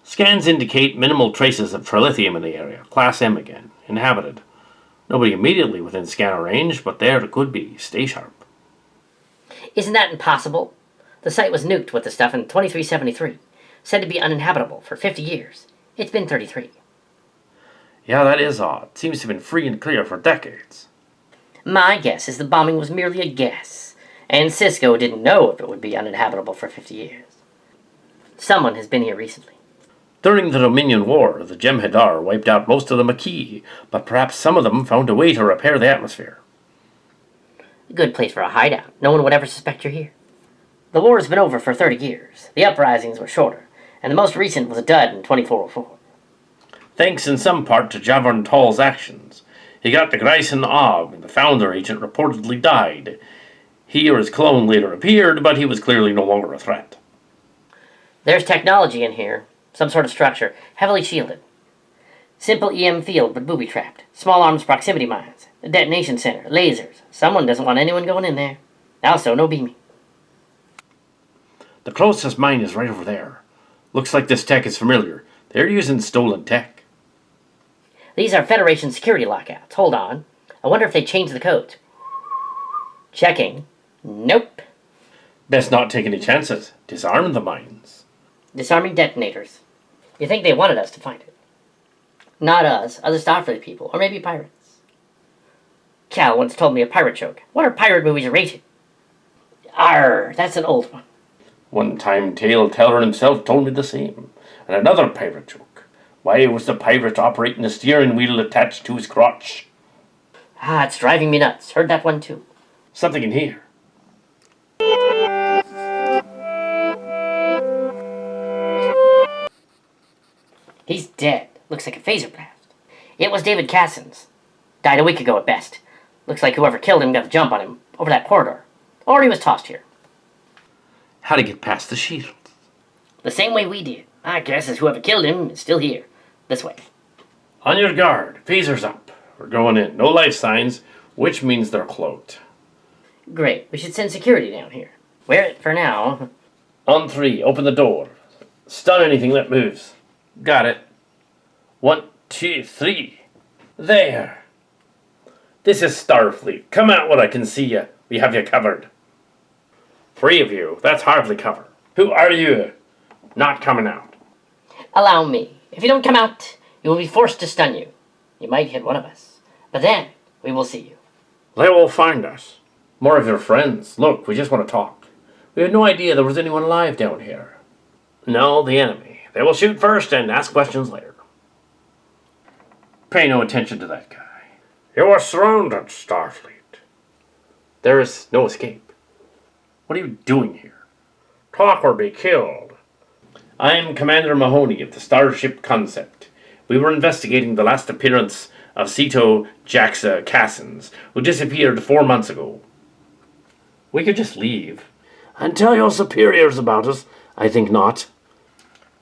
Scans indicate minimal traces of trilithium in the area. Class M again. Inhabited. Nobody immediately within scanner range, but there it could be. Stay sharp. Isn't that impossible? The site was nuked with the stuff in 2373. Said to be uninhabitable for 50 years. It's been 33. Yeah, that is odd. Seems to have been free and clear for decades. My guess is the bombing was merely a guess, and Cisco didn't know if it would be uninhabitable for 50 years. Someone has been here recently. During the Dominion War, the Jem'Hadar wiped out most of the Maquis, but perhaps some of them found a way to repair the atmosphere. A good place for a hideout. No one would ever suspect you're here. The war has been over for 30 years. The uprisings were shorter, and the most recent was a dud in 2404. Thanks in some part to Javern Tall's actions. He got the Gryson Ob, and the founder agent reportedly died. He or his clone later appeared, but he was clearly no longer a threat. There's technology in here. Some sort of structure, heavily shielded. Simple EM field, but booby-trapped. Small arms proximity mines. A detonation center. Lasers. Someone doesn't want anyone going in there. Also, no beaming. The closest mine is right over there. Looks like this tech is familiar. They're using stolen tech. These are Federation security lockouts. Hold on. I wonder if they changed the codes. Checking. Nope. Best not take any chances. Disarm the mines. Disarming detonators. You think they wanted us to find it? Not us. Other Starfleet people. Or maybe pirates. Cal once told me a pirate joke. What are pirate movies rated? Arr, that's an old one. One time tale teller himself told me the same. And another pirate joke. Why was the pirate operating a steering wheel attached to his crotch? Ah, it's driving me nuts. Heard that one too. Something in here. He's dead. Looks like a phaser blast. It was David Cassin's. Died a week ago at best. Looks like whoever killed him got the jump on him over that corridor. Or he was tossed here. How to get past the shields? The same way we did. I guess is whoever killed him is still here. This way. On your guard. Phasers up. We're going in. No life signs, which means they're cloaked. Great. We should send security down here. Wear it for now. On 3, open the door. Stun anything that moves. Got it. 1, 2, 3. There. This is Starfleet. Come out when I can see you. We have you covered. 3 of you. That's hardly cover. Who are you? Not coming out. Allow me. If you don't come out, you will be forced to stun you. You might hit one of us. But then, we will see you. They will find us. More of your friends. Look, we just want to talk. We had no idea there was anyone alive down here. No, the enemy. They will shoot first and ask questions later. Pay no attention to that guy. You are surrounded, Starfleet. There is no escape. What are you doing here? Talk or be killed. I'm Commander Mahoney of the Starship Concept. We were investigating the last appearance of Sito Jaxa Cassins, who disappeared 4 months ago. We could just leave. And tell your superiors about us? I think not.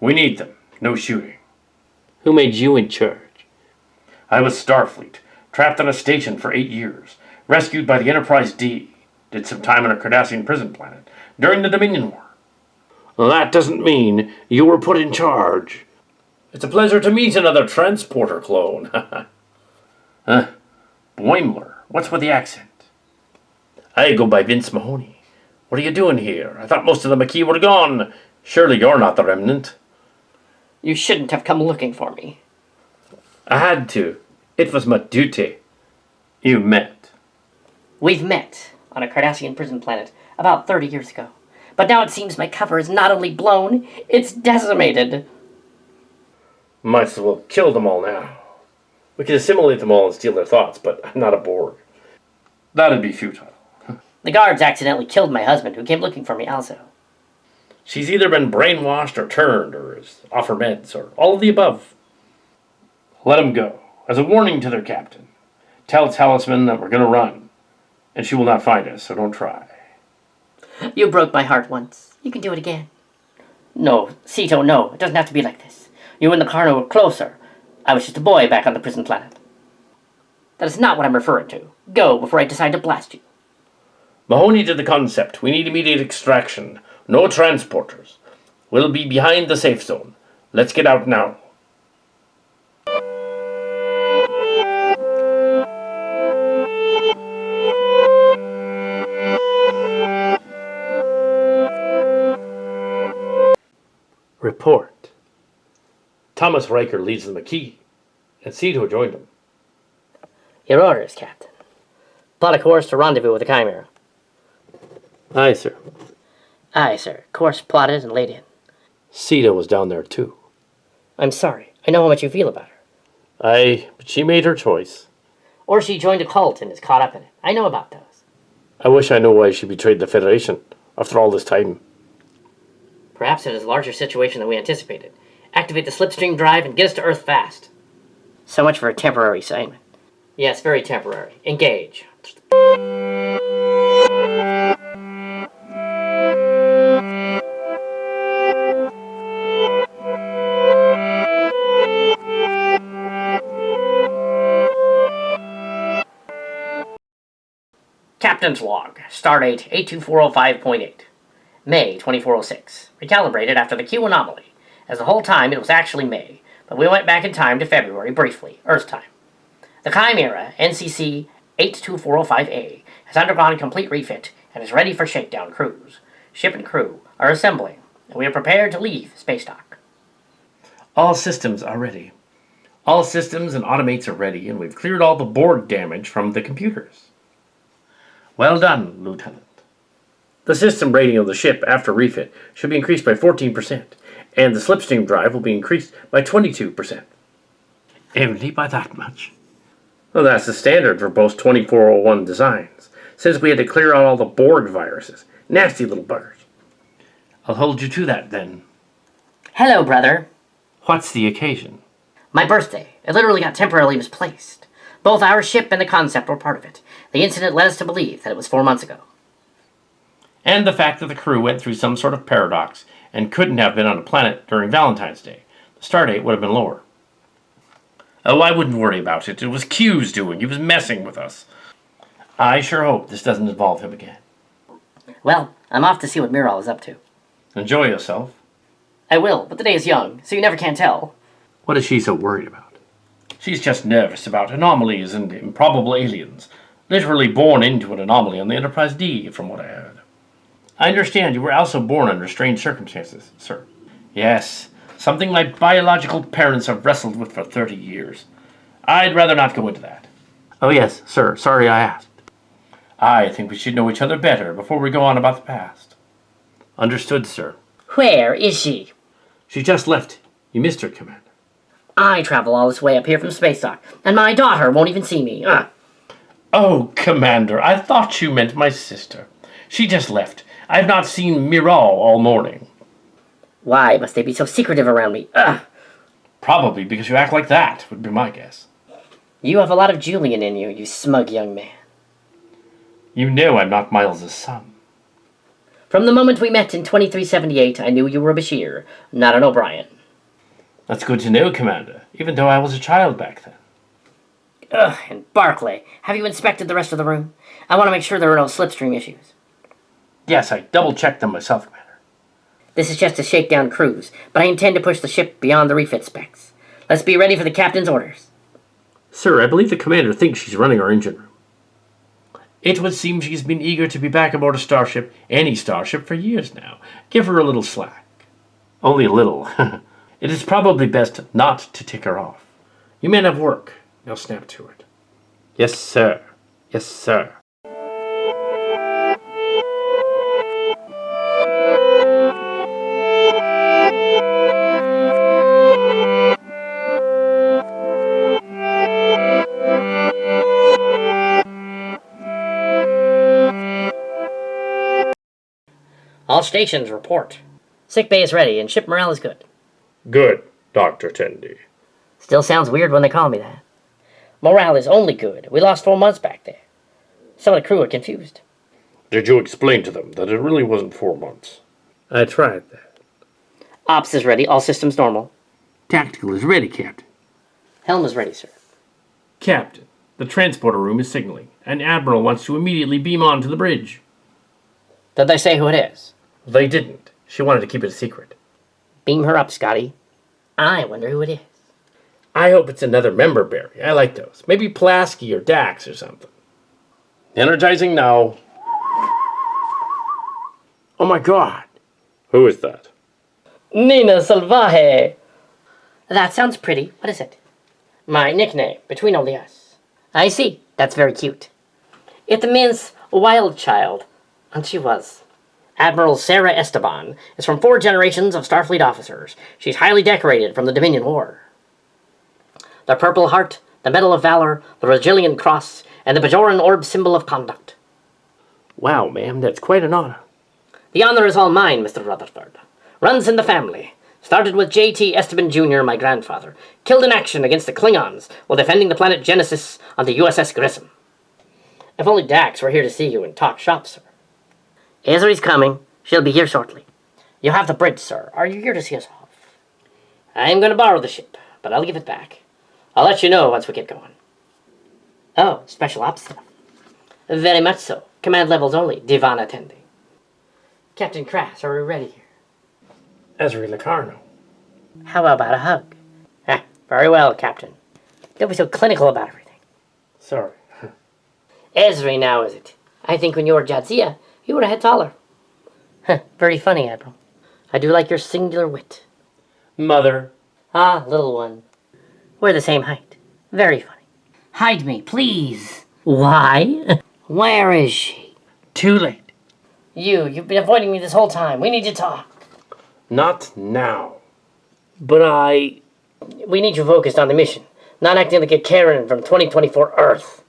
We need them. No shooting. Who made you in charge? I was Starfleet, trapped on a station for 8 years, rescued by the Enterprise D. Did some time on a Cardassian prison planet during the Dominion War. Well, that doesn't mean you were put in charge. It's a pleasure to meet another transporter clone. Boimler, what's with the accent? I go by Vince Mahoney. What are you doing here? I thought most of the Maquis were gone. Surely you're not the remnant. You shouldn't have come looking for me. I had to. It was my duty. You met. We've met on a Cardassian prison planet about 30 years ago. But now it seems my cover is not only blown, it's decimated. Might as well kill them all now. We could assimilate them all and steal their thoughts, but I'm not a Borg. That'd be futile. The guards accidentally killed my husband, who came looking for me also. She's either been brainwashed or turned, or is off her meds, or all of the above. Let them go, as a warning to their captain. Tell Talisman that we're going to run, and she will not find us, so don't try. You broke my heart once. You can do it again. No, Sito, no. It doesn't have to be like this. You and Locarno were closer. I was just a boy back on the prison planet. That is not what I'm referring to. Go before I decide to blast you. Mahoney did the concept. We need immediate extraction. No transporters. We'll be behind the safe zone. Let's get out now. Report. Thomas Riker leads the Maquis, and Sito joined him. Your orders, Captain. Plot a course to rendezvous with the Chimera. Aye, sir. Aye, sir. Course plotted and laid in. Sito was down there, too. I'm sorry. I know how much you feel about her. Aye, but she made her choice. Or she joined a cult and is caught up in it. I know about those. I wish I knew why she betrayed the Federation after all this time. Perhaps it is a larger situation than we anticipated. Activate the slipstream drive and get us to Earth fast. So much for a temporary assignment. Yes, very temporary. Engage. Captain's log. Stardate 82405.8. May 2406. Recalibrated after the Q anomaly. As the whole time it was actually May, but we went back in time to February briefly, Earth time. The Chimera, NCC 82405A, has undergone complete refit and is ready for shakedown cruise. Ship and crew are assembling, and we are prepared to leave space dock. All systems are ready. All systems and automates are ready, and we've cleared all the Borg damage from the computers. Well done, Lieutenant. The system rating of the ship after refit should be increased by 14%, and the slipstream drive will be increased by 22%. Only by that much? Well, that's the standard for both 2401 designs, since we had to clear out all the Borg viruses. Nasty little buggers. I'll hold you to that, then. Hello, brother. What's the occasion? My birthday. It literally got temporarily misplaced. Both our ship and the concept were part of it. The incident led us to believe that it was 4 months ago. And the fact that the crew went through some sort of paradox and couldn't have been on a planet during Valentine's Day. The stardate would have been lower. Oh, I wouldn't worry about it. It was Q's doing. He was messing with us. I sure hope this doesn't involve him again. Well, I'm off to see what Miral is up to. Enjoy yourself. I will, but the day is young, so you never can tell. What is she so worried about? She's just nervous about anomalies and improbable aliens. Literally born into an anomaly on the Enterprise D, from what I heard. I understand you were also born under strange circumstances, sir. Yes, something my biological parents have wrestled with for 30 years. I'd rather not go into that. Oh yes, sir. Sorry I asked. I think we should know each other better before we go on about the past. Understood, sir. Where is she? She just left. You missed her, Commander. I travel all this way up here from space dock, and my daughter won't even see me. Oh, Commander, I thought you meant my sister. She just left. I've not seen Miral all morning. Why must they be so secretive around me? Ugh! Probably because you act like that, would be my guess. You have a lot of Julian in you, you smug young man. You know I'm not Miles's son. From the moment we met in 2378, I knew you were a Bashir, not an O'Brien. That's good to know, Commander, even though I was a child back then. Ugh, and Barclay, have you inspected the rest of the room? I want to make sure there are no slipstream issues. Yes, I double-checked them myself, Commander. This is just a shakedown cruise, but I intend to push the ship beyond the refit specs. Let's be ready for the captain's orders. Sir, I believe the Commander thinks she's running our engine room. It would seem she's been eager to be back aboard a starship, any starship, for years now. Give her a little slack. Only a little. It is probably best not to tick her off. You men have work. Now snap to it. Yes, sir. Yes, sir. All stations report. Sick bay is ready, and ship morale is good. Good, Dr. Tendy. Still sounds weird when they call me that. Morale is only good. We lost 4 months back there. Some of the crew are confused. Did you explain to them that it really wasn't 4 months? I tried that. Ops is ready, all systems normal. Tactical is ready, Captain. Helm is ready, sir. Captain, the transporter room is signaling. An admiral wants to immediately beam on to the bridge. Did they say who it is? They didn't. She wanted to keep it a secret. Beam her up, Scotty. I wonder who it is. I hope it's another member berry. I like those. Maybe Pulaski or Dax or something. Energizing now. Oh my god. Who is that? Nina Salvaje. That sounds pretty. What is it? My nickname, between only us. I see. That's very cute. It means wild child. And she was. Admiral Sarah Esteban is from 4 generations of Starfleet officers. She's highly decorated from the Dominion War. The Purple Heart, the Medal of Valor, the Regilian Cross, and the Bajoran Orb symbol of conduct. Wow, ma'am, that's quite an honor. The honor is all mine, Mr. Rutherford. Runs in the family. Started with JT Esteban Jr., my grandfather. Killed in action against the Klingons while defending the planet Genesis on the USS Grissom. If only Dax were here to see you and talk shop, sir. Ezri's coming. She'll be here shortly. You have the bridge, sir. Are you here to see us off? I'm going to borrow the ship, but I'll give it back. I'll let you know once we get going. Oh, special ops stuff. Very much so. Command levels only. Divan attending. Captain Krass, are we ready here? Ezri Locarno. How about a hug? Very well, Captain. Don't be so clinical about everything. Sorry. Ezri now, is it? I think when you were Jadzia, you were a head taller. Very funny, Admiral. I do like your singular wit. Mother. Ah, little one. We're the same height. Very funny. Hide me, please. Why? Where is she? Too late. You've been avoiding me this whole time. We need to talk. Not now. But We need you focused on the mission, not acting like a Karen from 2024 Earth.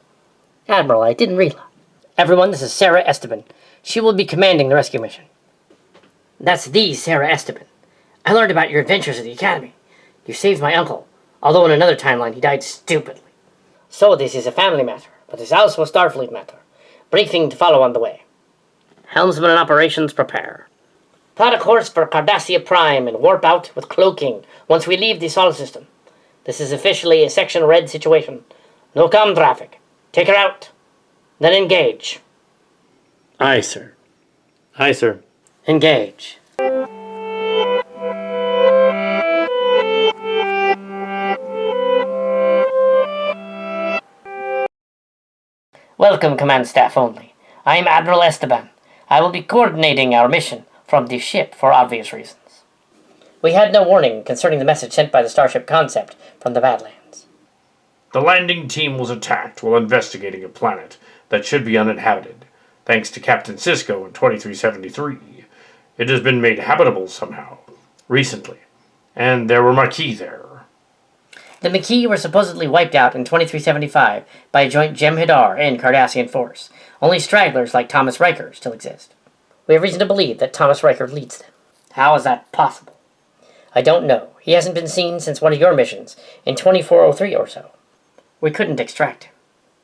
Admiral, I didn't realize. Everyone, this is Sarah Esteban. She will be commanding the rescue mission. That's the Sarah Esteban. I learned about your adventures at the Academy. You saved my uncle, although in another timeline he died stupidly. So this is a family matter, but this also a Starfleet matter. Briefing to follow on the way. Helmsman and operations prepare. Plot a course for Cardassia Prime and warp out with cloaking once we leave the solar system. This is officially a Section Red situation. No comm traffic. Take her out. Then engage. Aye, sir. Aye, sir. Engage. Welcome, Command Staff only. I am Admiral Esteban. I will be coordinating our mission from the ship for obvious reasons. We had no warning concerning the message sent by the Starship concept from the Badlands. The landing team was attacked while investigating a planet that should be uninhabited, thanks to Captain Sisko in 2373. It has been made habitable somehow, recently, and there were Maquis there. The Maquis were supposedly wiped out in 2375 by a joint Jem'Hadar and Cardassian force. Only stragglers like Thomas Riker still exist. We have reason to believe that Thomas Riker leads them. How is that possible? I don't know. He hasn't been seen since one of your missions, in 2403 or so. We couldn't extract him.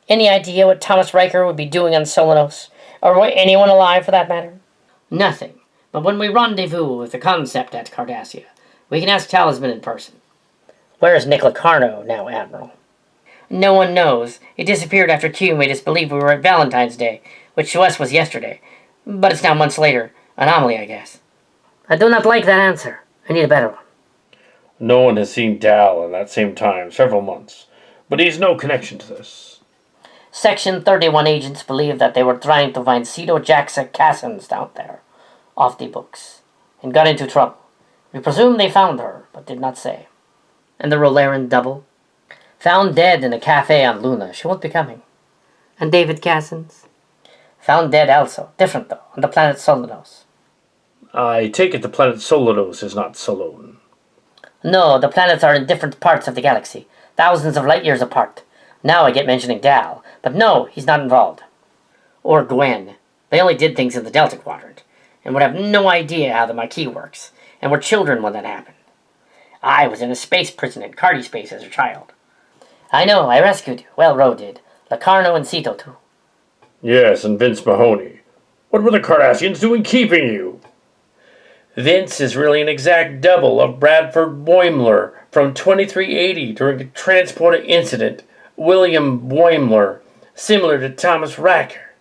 Any idea what Thomas Riker would be doing on Solonos? Or anyone alive, for that matter? Nothing. But when we rendezvous with the concept at Cardassia, we can ask Talisman in person. Where is Nick Locarno now, Admiral? No one knows. He disappeared after Q made us believe we were at Valentine's Day, which to us was yesterday. But it's now months later. Anomaly, I guess. I do not like that answer. I need a better one. No one has seen Dal in that same time, several months. But he has no connection to this. Section 31 agents believe that they were trying to find Sito Jaxa Cassins down there, off the books, and got into trouble. We presume they found her, but did not say. And the Ro Laren double? Found dead in a cafe on Luna. She won't be coming. And David Cassins? Found dead also. Different, though, on the planet Solonos. I take it the planet Solonos is not Solon. No, the planets are in different parts of the galaxy, thousands of light years apart. Now I get mentioning Dal, but no, he's not involved. Or Gwen. They only did things in the Delta Quadrant, and would have no idea how the Maquis works, and were children when that happened. I was in a space prison in Cardi Space as a child. I know, I rescued you. Well, Ro did. Locarno and Sito, too. Yes, and Vince Mahoney. What were the Cardassians doing keeping you? Vince is really an exact double of Bradford Boimler from 2380 during the transporter incident. William Boimler, similar to Thomas Riker.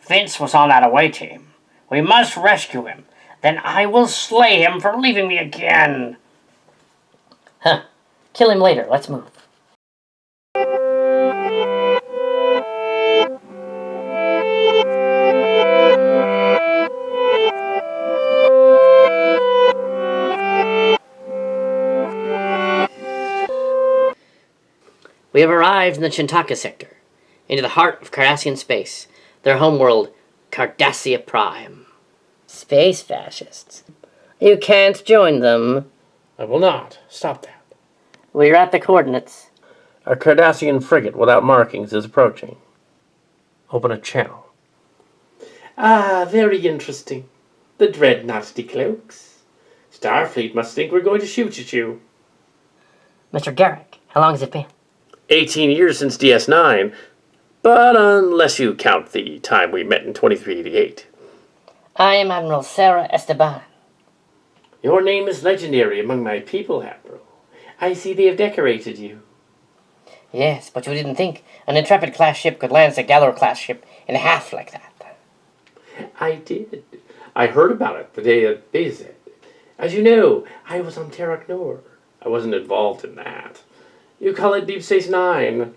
Vince was on that away team. We must rescue him. Then I will slay him for leaving me again. Huh. Kill him later. Let's move. We have arrived in the Chintaka sector, into the heart of Cardassian space, their homeworld, Cardassia Prime. Space fascists. You can't join them. I will not. Stop that. We're at the coordinates. A Cardassian frigate without markings is approaching. Open a channel. Ah, very interesting. The dreadnought decloaks. Starfleet must think we're going to shoot at you. Mr. Garak, how long has it been? 18 years since DS9, but unless you count the time we met in 2388. I am Admiral Sarah Esteban. Your name is legendary among my people, Admiral. I see they have decorated you. Yes, but you didn't think an Intrepid-class ship could lance a Gallo-class ship in half like that. I did. I heard about it the day of visit. As you know, I was on Terok Nor. I wasn't involved in that. You call it Deep Space Nine.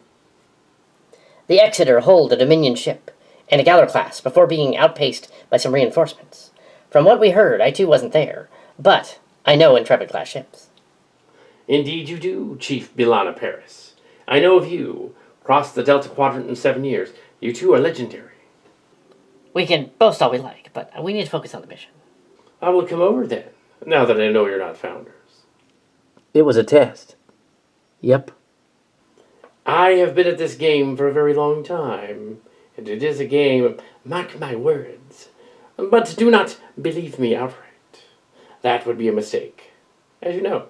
The Exeter holed a Dominion ship and a Gallo-class before being outpaced by some reinforcements. From what we heard, I too wasn't there, but I know Intrepid-class ships. Indeed you do, Chief Bilana Paris. I know of you. Crossed the Delta Quadrant in 7 years. You too are legendary. We can boast all we like, but we need to focus on the mission. I will come over then, now that I know you're not founders. It was a test. Yep. I have been at this game for a very long time, and it is a game, mark my words. But do not believe me outright. That would be a mistake, as you know.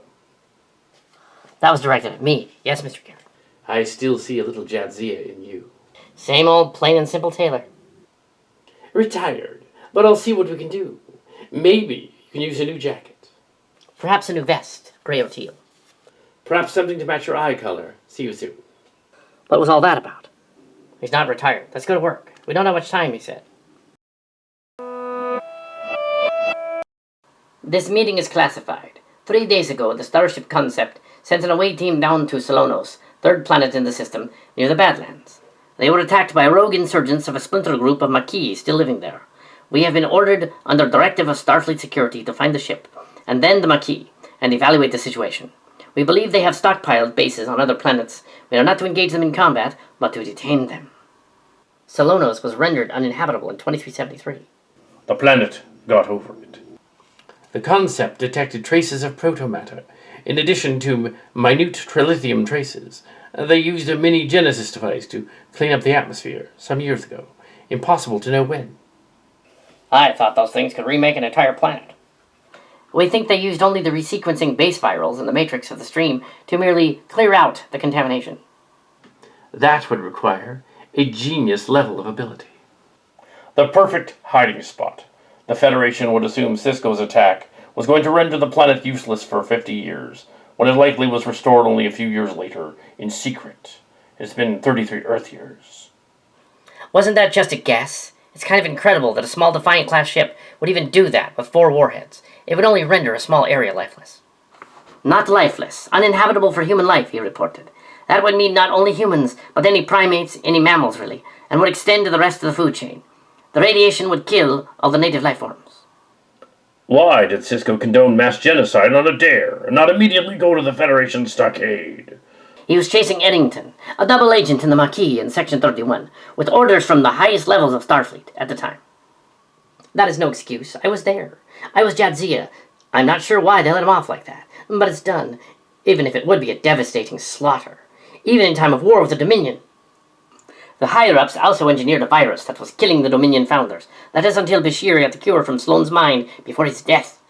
That was directed at me. Yes, Mr. Garrett. I still see a little Jadzia in you. Same old plain and simple tailor. Retired, but I'll see what we can do. Maybe you can use a new jacket. Perhaps a new vest, gray or teal. Perhaps something to match your eye color. See you soon. What was all that about? He's not retired. Let's go to work. We don't have much time, he said. This meeting is classified. 3 days ago, the Starship concept sent an away team down to Solonos, third planet in the system, near the Badlands. They were attacked by rogue insurgents of a splinter group of Maquis still living there. We have been ordered under directive of Starfleet security to find the ship, and then the Maquis, and evaluate the situation. We believe they have stockpiled bases on other planets. We are not to engage them in combat, but to detain them. Solonos was rendered uninhabitable in 2373. The planet got over it. The concept detected traces of protomatter, in addition to minute trilithium traces. They used a mini-Genesis device to clean up the atmosphere some years ago. Impossible to know when. I thought those things could remake an entire planet. We think they used only the resequencing base virals in the matrix of the stream to merely clear out the contamination. That would require a genius level of ability. The perfect hiding spot. The Federation would assume Cisco's attack was going to render the planet useless for 50 years, when it likely was restored only a few years later, in secret. It's been 33 Earth years. Wasn't that just a guess? It's kind of incredible that a small Defiant-class ship would even do that with 4 warheads. It would only render a small area lifeless. Not lifeless. Uninhabitable for human life, he reported. That would mean not only humans, but any primates, any mammals really, and would extend to the rest of the food chain. The radiation would kill all the native life forms. Why did Cisco condone mass genocide on a dare, and not immediately go to the Federation stockade? He was chasing Eddington, a double agent in the Maquis in Section 31, with orders from the highest levels of Starfleet at the time. That is no excuse. I was there. I was Jadzia. I'm not sure why they let him off like that, but it's done, even if it would be a devastating slaughter, even in time of war with the Dominion. The higher-ups also engineered a virus that was killing the Dominion founders. That is until Bashir got the cure from Sloane's mind before his death.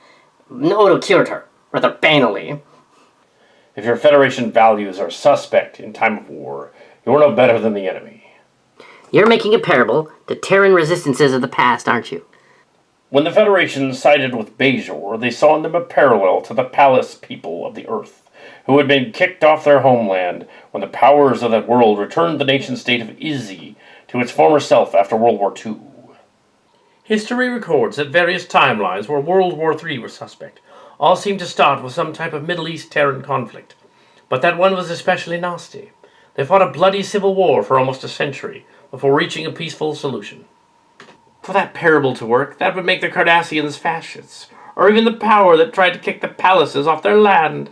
Odo cured her, rather banally. If your Federation values are suspect in time of war, you're no better than the enemy. You're making a parable to Terran resistances of the past, aren't you? When the Federation sided with Bajor, they saw in them a parallel to the Palace people of the Earth, who had been kicked off their homeland when the powers of that world returned the nation-state of Izzy to its former self after World War II. History records that various timelines where World War III was suspect all seemed to start with some type of Middle East Terran conflict, but that one was especially nasty. They fought a bloody civil war for almost a century before reaching a peaceful solution. For that parable to work, that would make the Cardassians fascists, or even the power that tried to kick the palaces off their land.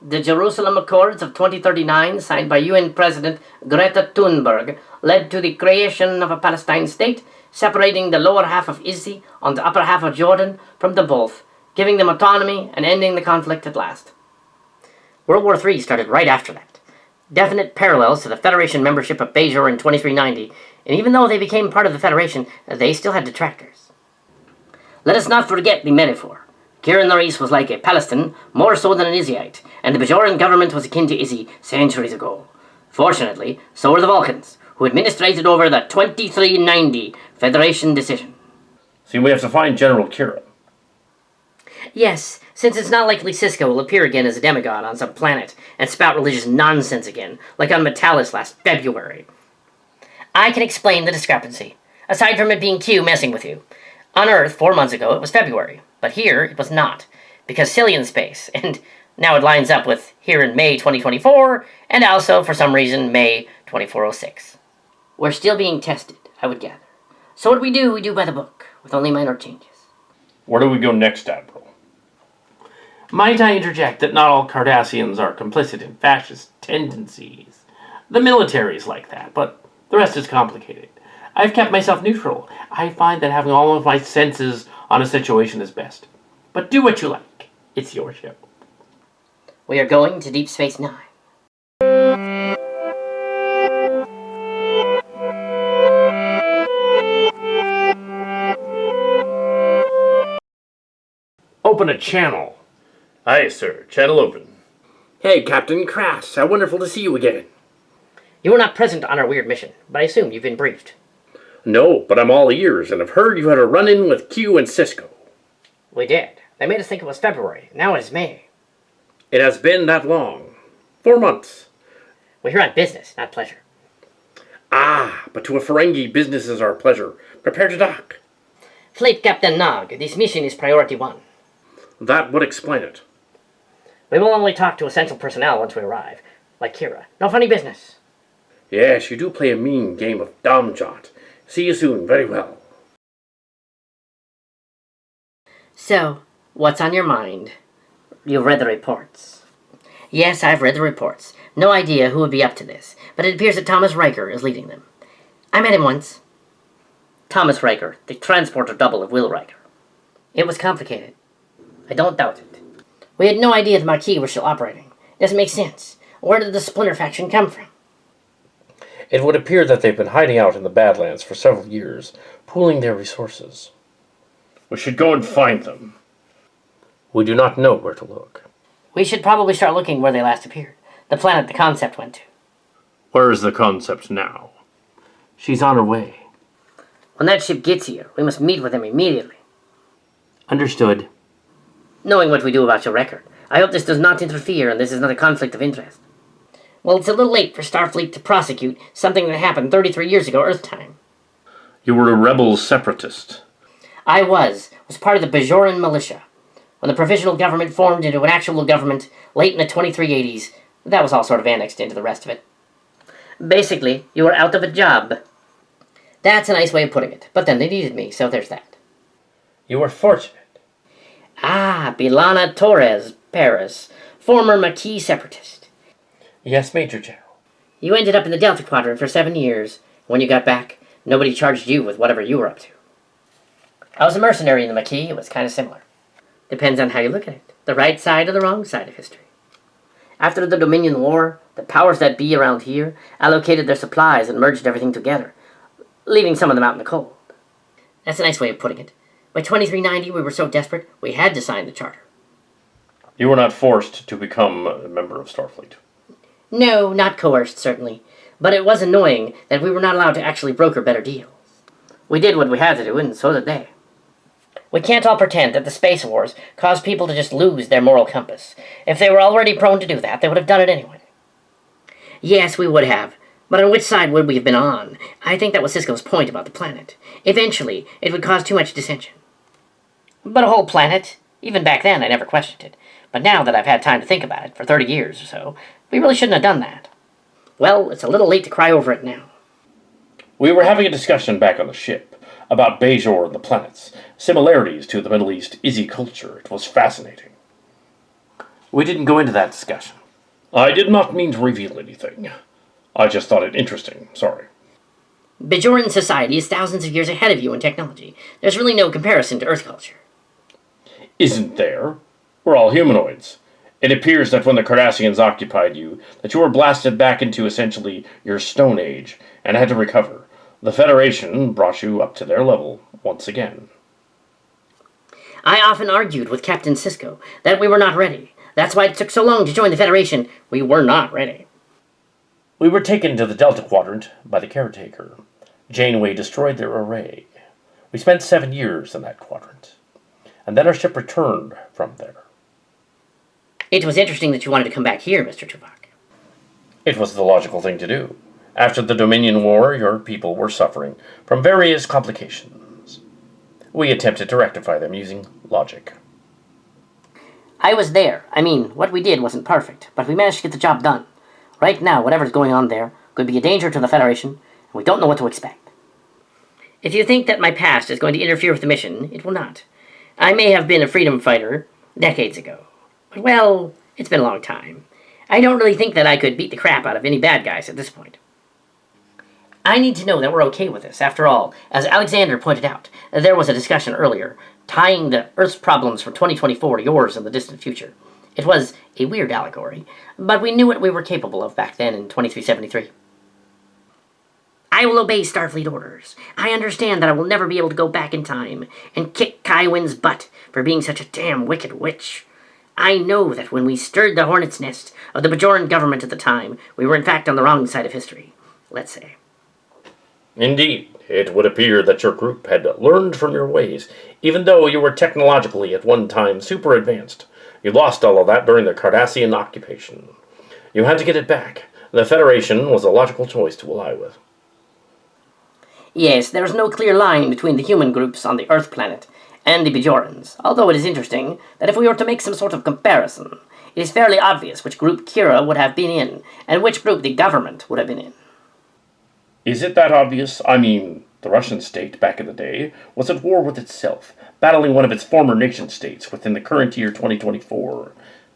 The Jerusalem Accords of 2039, signed by UN President Greta Thunberg, led to the creation of a Palestine state, separating the lower half of Izzy on the upper half of Jordan from the both, giving them autonomy and ending the conflict at last. World War III started right after that. Definite parallels to the Federation membership of Bajor in 2390, and even though they became part of the Federation, they still had detractors. Let us not forget the metaphor. Kieran Norris was like a Palestin, more so than an Izzyite, and the Bajoran government was akin to Izzy centuries ago. Fortunately, so were the Vulcans, who administrated over the 2390 Federation decision. So we have to find General Kira. Yes, since it's not likely Cisco will appear again as a demigod on some planet and spout religious nonsense again, like on Metalis last February. I can explain the discrepancy, aside from it being Q messing with you. On Earth, 4 months ago, it was February, but here it was not, because Cillian space, and now it lines up with here in May 2024, and also, for some reason, May 2406. We're still being tested, I would gather. So what we do by the book, with only minor changes. Where do we go next, Admiral? Might I interject that not all Cardassians are complicit in fascist tendencies? The military's like that, but the rest is complicated. I've kept myself neutral. I find that having all of my senses on a situation is best. But do what you like. It's your ship. We are going to Deep Space Nine. Open a channel. Aye, sir. Channel open. Hey, Captain Krass. How wonderful to see you again. You were not present on our weird mission, but I assume you've been briefed. No, but I'm all ears, and I've heard you had a run-in with Q and Cisco. We did. They made us think it was February. Now it is May. It has been that long. 4 months. We're here on business, not pleasure. Ah, but to a Ferengi, business is our pleasure. Prepare to dock. Fleet Captain Nog, this mission is priority 1. That would explain it. We will only talk to essential personnel once we arrive, like Kira. No funny business. Yes, you do play a mean game of domjot. See you soon. Very well. So, what's on your mind? You've read the reports. Yes, I've read the reports. No idea who would be up to this, but it appears that Thomas Riker is leading them. I met him once. Thomas Riker, the transporter double of Will Riker. It was complicated. I don't doubt it. We had no idea the Maquis were still operating. It doesn't make sense. Where did the Splinter faction come from? It would appear that they've been hiding out in the Badlands for several years, pooling their resources. We should go and find them. We do not know where to look. We should probably start looking where they last appeared. The planet the Concept went to. Where is the Concept now? She's on her way. When that ship gets here, we must meet with them immediately. Understood. Knowing what we do about your record, I hope this does not interfere and this is not a conflict of interest. Well, it's a little late for Starfleet to prosecute something that happened 33 years ago Earth time. You were a rebel separatist. I was part of the Bajoran militia. When the provisional government formed into an actual government late in the 2380s, that was all sort of annexed into the rest of it. Basically, you were out of a job. That's a nice way of putting it, but then they needed me, so there's that. You were fortunate. Ah, Bilana Torres, Paris, former Maquis separatist. Yes, Major General. You ended up in the Delta Quadrant for 7 years. When you got back, nobody charged you with whatever you were up to. I was a mercenary in the Maquis. It was kind of similar. Depends on how you look at it. The right side or the wrong side of history. After the Dominion War, the powers that be around here allocated their supplies and merged everything together, leaving some of them out in the cold. That's a nice way of putting it. By 2390, we were so desperate, we had to sign the charter. You were not forced to become a member of Starfleet. No, not coerced, certainly. But it was annoying that we were not allowed to actually broker better deals. We did what we had to do, and so did they. We can't all pretend that the space wars caused people to just lose their moral compass. If they were already prone to do that, they would have done it anyway. Yes, we would have. But on which side would we have been on? I think that was Sisko's point about the planet. Eventually, it would cause too much dissension. But a whole planet? Even back then, I never questioned it. But now that I've had time to think about it for 30 years or so, we really shouldn't have done that. Well, it's a little late to cry over it now. We were having a discussion back on the ship about Bajor and the planets, similarities to the Middle East Izzy culture. It was fascinating. We didn't go into that discussion. I did not mean to reveal anything. I just thought it interesting. Sorry. Bajoran society is thousands of years ahead of you in technology. There's really no comparison to Earth culture. Isn't there? We're all humanoids. It appears that when the Cardassians occupied you, that you were blasted back into essentially your Stone Age and had to recover. The Federation brought you up to their level once again. I often argued with Captain Sisko that we were not ready. That's why it took so long to join the Federation. We were not ready. We were taken to the Delta Quadrant by the Caretaker. Janeway destroyed their array. We spent 7 years in that quadrant. And then our ship returned from there. It was interesting that you wanted to come back here, Mr. Tuvok. It was the logical thing to do. After the Dominion War, your people were suffering from various complications. We attempted to rectify them using logic. I was there. I mean, what we did wasn't perfect, but we managed to get the job done. Right now, whatever's going on there could be a danger to the Federation, and we don't know what to expect. If you think that my past is going to interfere with the mission, it will not. I may have been a freedom fighter decades ago, but, well, it's been a long time. I don't really think that I could beat the crap out of any bad guys at this point. I need to know that we're okay with this. After all, as Alexander pointed out, there was a discussion earlier, tying the Earth's problems from 2024 to yours in the distant future. It was a weird allegory, but we knew what we were capable of back then in 2373. I will obey Starfleet orders. I understand that I will never be able to go back in time and kick Kaiwin's butt for being such a damn wicked witch. I know that when we stirred the hornet's nest of the Bajoran government at the time, we were in fact on the wrong side of history, let's say. Indeed, it would appear that your group had learned from your ways, even though you were technologically at one time super advanced. You lost all of that during the Cardassian occupation. You had to get it back. The Federation was a logical choice to ally with. Yes, there is no clear line between the human groups on the Earth planet and the Bajorans, although it is interesting that if we were to make some sort of comparison, it is fairly obvious which group Kira would have been in, and which group the government would have been in. Is it that obvious? I mean, the Russian state, back in the day, was at war with itself, battling one of its former nation-states within the current year 2024.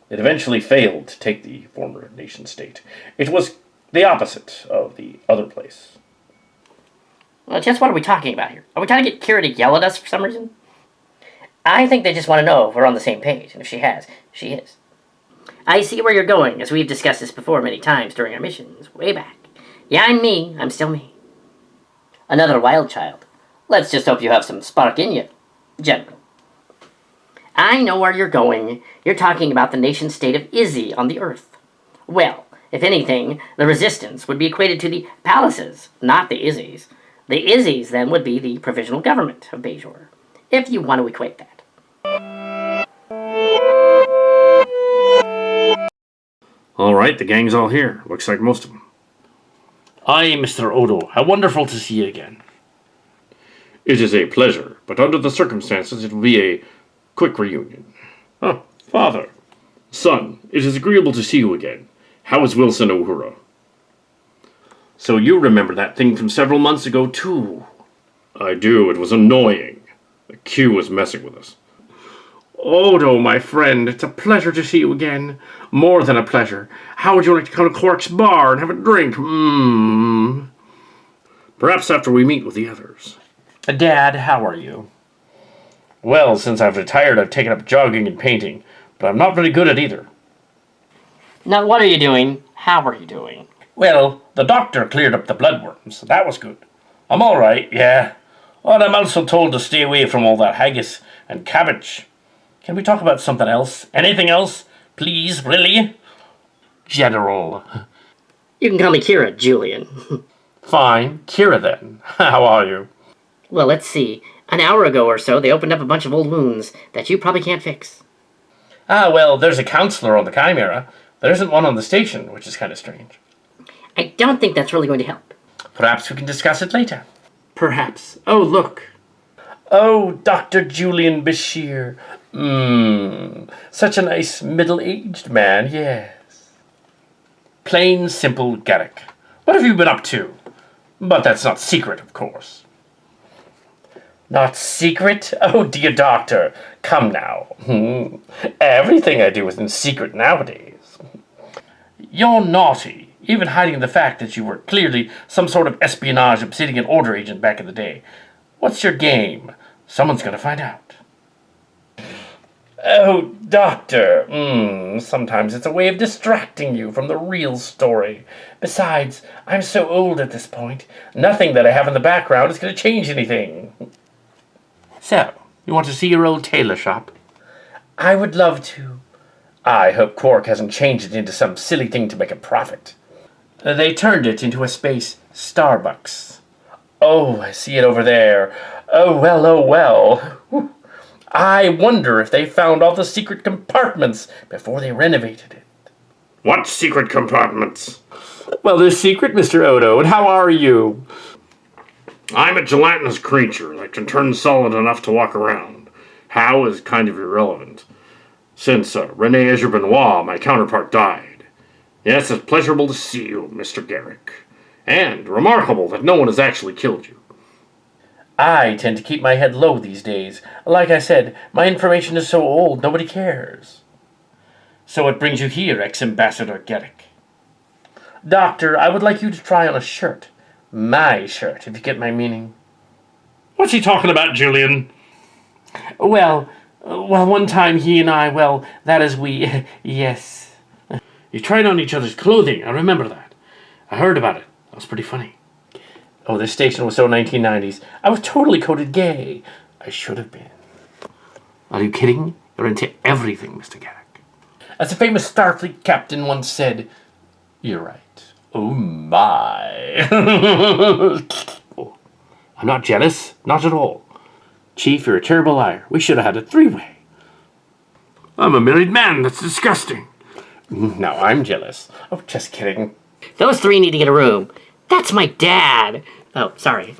It eventually failed to take the former nation-state. It was the opposite of the other place. Well, just what are we talking about here? Are we trying to get Kira to yell at us for some reason? I think they just want to know if we're on the same page, and if she has, she is. I see where you're going, as we've discussed this before many times during our missions, way back. Yeah, I'm me. I'm still me. Another wild child. Let's just hope you have some spark in you, General. I know where you're going. You're talking about the nation-state of Izzy on the Earth. Well, if anything, the resistance would be equated to the palaces, not the Izzies. The Izzies, then, would be the provisional government of Bajor, if you want to equate that. All right, the gang's all here. Looks like most of them. Aye, Mr. Odo. How wonderful to see you again. It is a pleasure, but under the circumstances it will be a quick reunion. Oh, Father. Son, it is agreeable to see you again. How is Wilson Uhura? So you remember that thing from several months ago, too? I do. It was annoying. The Q was messing with us. Odo, my friend, it's a pleasure to see you again. More than a pleasure. How would you like to come to Quark's bar and have a drink? Perhaps after we meet with the others. Dad, how are you? Well, since I've retired, I've taken up jogging and painting, but I'm not very good at either. Now, what are you doing? How are you doing? Well, the doctor cleared up the bloodworms. That was good. I'm all right, yeah. And I'm also told to stay away from all that haggis and cabbage. Can we talk about something else? Anything else? Please, really? General. You can call me Kira, Julian. Fine. Kira, then. How are you? Well, let's see. An hour ago or so, they opened up a bunch of old wounds that you probably can't fix. Well, there's a counselor on the Chimera. There isn't one on the station, which is kind of strange. I don't think that's really going to help. Perhaps we can discuss it later. Perhaps. Oh, look. Oh, Dr. Julian Bashir. Such a nice middle-aged man, yes. Plain, simple Garak. What have you been up to? But that's not secret, of course. Not secret? Oh, dear doctor. Come now. Everything I do is in secret nowadays. You're naughty, even hiding the fact that you were clearly some sort of espionage Obsidian Order agent back in the day. What's your game? Someone's gonna find out. Oh, doctor. Sometimes it's a way of distracting you from the real story. Besides, I'm so old at this point, nothing that I have in the background is gonna change anything. So, you want to see your old tailor shop? I would love to. I hope Quark hasn't changed it into some silly thing to make a profit. They turned it into a space Starbucks. Oh, I see it over there. Oh, well, oh, well. I wonder if they found all the secret compartments before they renovated it. What secret compartments? Well, they're secret, Mr. Odo, and how are you? I'm a gelatinous creature that can turn solid enough to walk around. How is kind of irrelevant. Since Rene Ezri Benoit, my counterpart, died. Yes, it's pleasurable to see you, Mr. Garak. And remarkable that no one has actually killed you. I tend to keep my head low these days. Like I said, my information is so old, nobody cares. So what brings you here, ex-ambassador Garak? Doctor, I would like you to try on a shirt. My shirt, if you get my meaning. What's he talking about, Julian? Well, one time he and I, that is we, yes. You tried on each other's clothing, I remember that. I heard about it. That was pretty funny. Oh, this station was so 1990s. I was totally coded gay. I should have been. Are you kidding? You're into everything, Mr. Garak. As a famous Starfleet captain once said, you're right. Oh, my. Oh, I'm not jealous. Not at all. Chief, you're a terrible liar. We should have had a three-way. I'm a married man. That's disgusting. Now I'm jealous. Oh, just kidding. Those three need to get a room. That's my dad. Oh, sorry.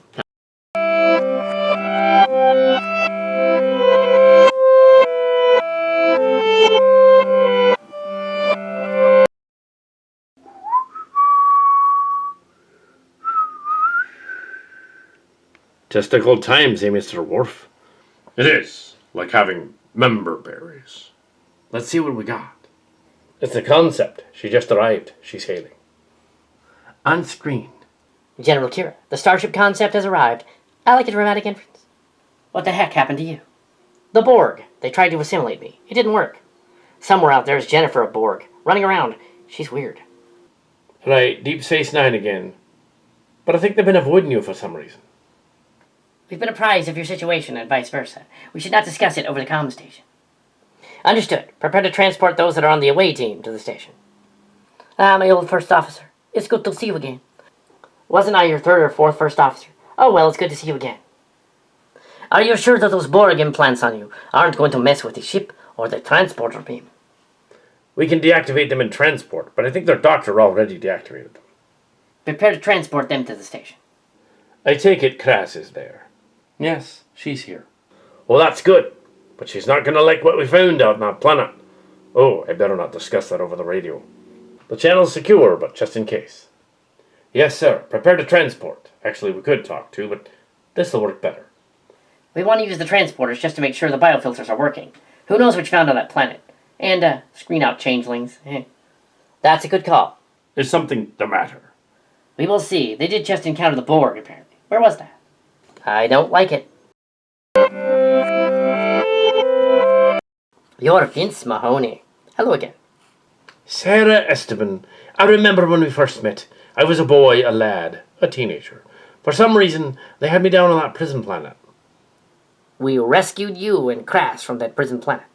Testicle times, eh, Mr. Worf? It is, like having member berries. Let's see what we got. It's a concept. She just arrived. She's hailing. On screen. General Kira, the Starship concept has arrived. I like a dramatic entrance. What the heck happened to you? The Borg. They tried to assimilate me. It didn't work. Somewhere out there is Jennifer a Borg, running around. She's weird. Right, Deep Space Nine again. but I think they've been avoiding you for some reason. We've been apprised of your situation and vice versa. We should not discuss it over the comm station. Understood. Prepare to transport those that are on the away team to the station. My old first officer. It's good to see you again. Wasn't I your third or fourth first officer? Oh well, it's good to see you again. Are you sure that those Borg implants on you aren't going to mess with the ship or the transporter beam? We can deactivate them in transport, but I think their doctor already deactivated them. Prepare to transport them to the station. I take it Krass is there. Yes, she's here. Well, that's good, but she's not going to like what we found out on that planet. Oh, I better not discuss that over the radio. The channel's secure, but just in case. Yes, sir. Prepare to transport. Actually, we could talk too, but this'll work better. We want to use the transporters just to make sure the biofilters are working. Who knows what you found on that planet? And, screen out changelings. That's a good call. There's something the matter. We will see. They did just encounter the Borg, apparently. Where was that? I don't like it. You're Vince Mahoney. Hello again. Sarah Esteban. I remember when we first met. I was a boy, a lad, a teenager. For some reason, they had me down on that prison planet. We rescued you and Krass from that prison planet.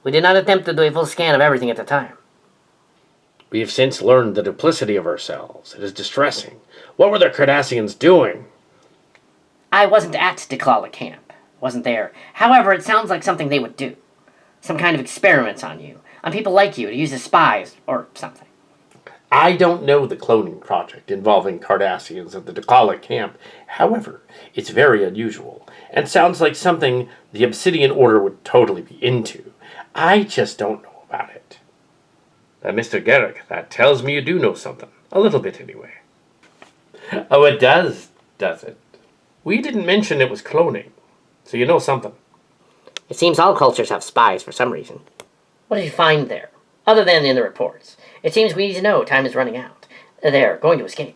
We did not attempt to do a full scan of everything at the time. We have since learned the duplicity of ourselves. It is distressing. What were the Cardassians doing? I wasn't at Duklala camp. Wasn't there. However, it sounds like something they would do. Some kind of experiments on you. On people like you to use as spies or something. I don't know the cloning project involving Cardassians at the Duklala camp. However, it's very unusual and sounds like something the Obsidian Order would totally be into. I just don't know about it. Mr. Garak, that tells me you do know something. A little bit, anyway. Oh, it does it? We didn't mention it was cloning, so you know something. It seems all cultures have spies for some reason. What did you find there? Other than in the reports. It seems we need to know time is running out. They're going to escape.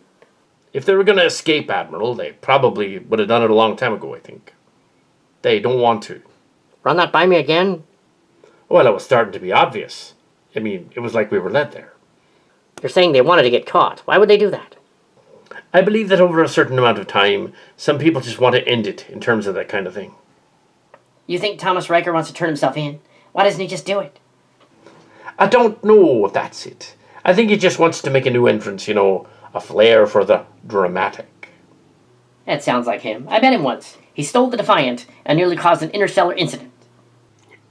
If they were going to escape, Admiral, they probably would have done it a long time ago, I think. They don't want to. Run that by me again? Well, it was starting to be obvious. I mean, it was like we were led there. You're saying they wanted to get caught. Why would they do that? I believe that over a certain amount of time, some people just want to end it in terms of that kind of thing. You think Thomas Riker wants to turn himself in? Why doesn't he just do it? I don't know if that's it. I think he just wants to make a new entrance, a flair for the dramatic. That sounds like him. I met him once. He stole the Defiant and nearly caused an interstellar incident.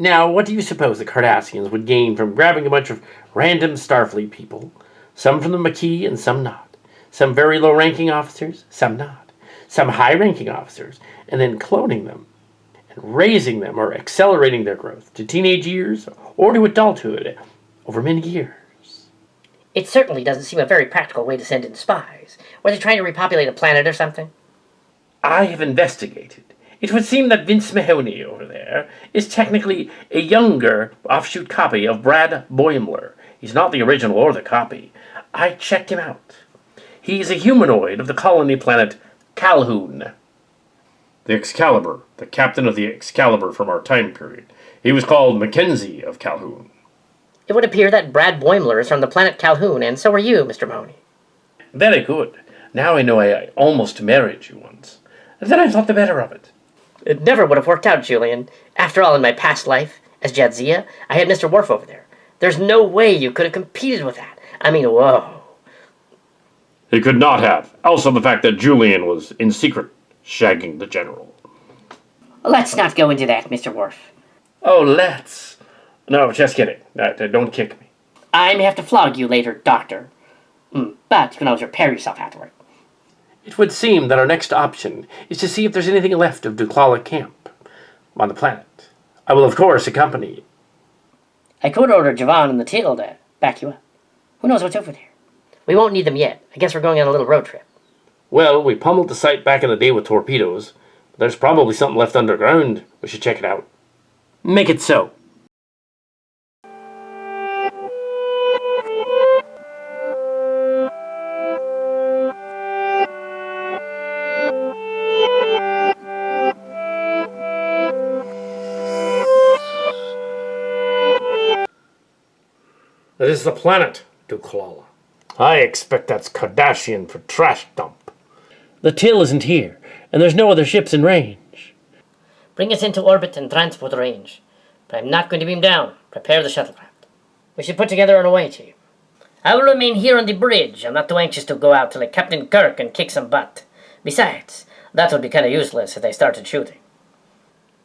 Now, what do you suppose the Cardassians would gain from grabbing a bunch of random Starfleet people? Some from the Maquis and some not. Some very low-ranking officers, some not. Some high-ranking officers, and then cloning them. And raising them or accelerating their growth to teenage years or to adulthood over many years. It certainly doesn't seem a very practical way to send in spies. Were they trying to repopulate a planet or something? I have investigated. It would seem that Vince Mahoney over there is technically a younger offshoot copy of Brad Boimler. He's not the original or the copy. I checked him out. He's a humanoid of the colony planet Calhoun. The Excalibur, the captain of the Excalibur from our time period. He was called Mackenzie of Calhoun. It would appear that Brad Boimler is from the planet Calhoun, and so are you, Mr. Mahoney. Very good. Now I know I almost married you once. Then I thought the better of it. It never would have worked out, Julian. After all, in my past life, as Jadzia, I had Mr. Worf over there. There's no way you could have competed with that. I mean, whoa. He could not have. Also the fact that Julian was in secret shagging the general. Let's not go into that, Mr. Worf. Oh, let's. No, just kidding. Don't kick me. I may have to flog you later, Doctor. But you can always repair yourself afterward. It would seem that our next option is to see if there's anything left of Duklala camp on the planet. I will, of course, accompany you. I could order Javan and the Teal to back you up. Who knows what's over there? We won't need them yet. I guess we're going on a little road trip. Well, we pummeled the site back in the day with torpedoes. But there's probably something left underground. We should check it out. Make it so. This is the planet, Duklala. I expect that's Cardassian for trash dump. The Till isn't here, and there's no other ships in range. Bring us into orbit and transport range. But I'm not going to beam down. Prepare the shuttlecraft. We should put together an away team. I will remain here on the bridge. I'm not too anxious to go out to like Captain Kirk and kick some butt. Besides, that would be kind of useless if they started shooting.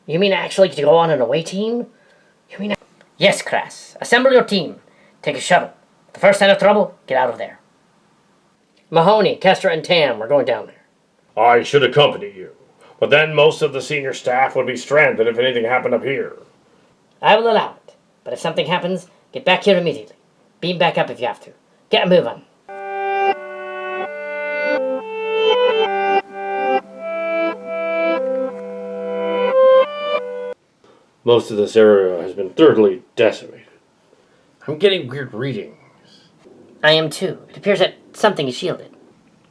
You mean actually to go on an away team? Yes, Krass. Assemble your team. Take a shuttle. The first sign of trouble, get out of there. Mahoney, Kester, and Tam, we're going down there. I should accompany you, but then most of the senior staff would be stranded if anything happened up here. I will allow it. But if something happens, get back here immediately. Beam back up if you have to. Get a move on. Most of this area has been thoroughly decimated. I'm getting weird readings. I am too. It appears that something is shielded.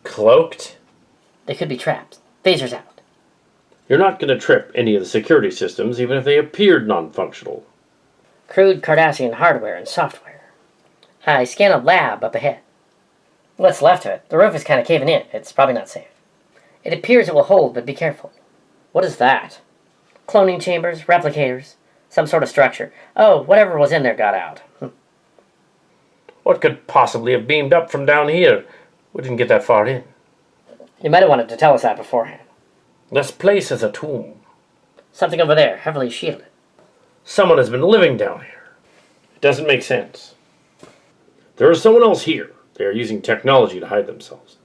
Cloaked? They could be trapped. Phasers out. You're not going to trip any of the security systems, even if they appeared non-functional. Crude Cardassian hardware and software. I scan a lab up ahead. What's left of it? The roof is kind of caving in. It's probably not safe. It appears it will hold, but be careful. What is that? Cloning chambers, replicators, some sort of structure. Oh, whatever was in there got out. What could possibly have beamed up from down here? We didn't get that far in. You might have wanted to tell us that beforehand. This place is a tomb. Something over there, heavily shielded. Someone has been living down here. It doesn't make sense. There is someone else here. They are using technology to hide themselves.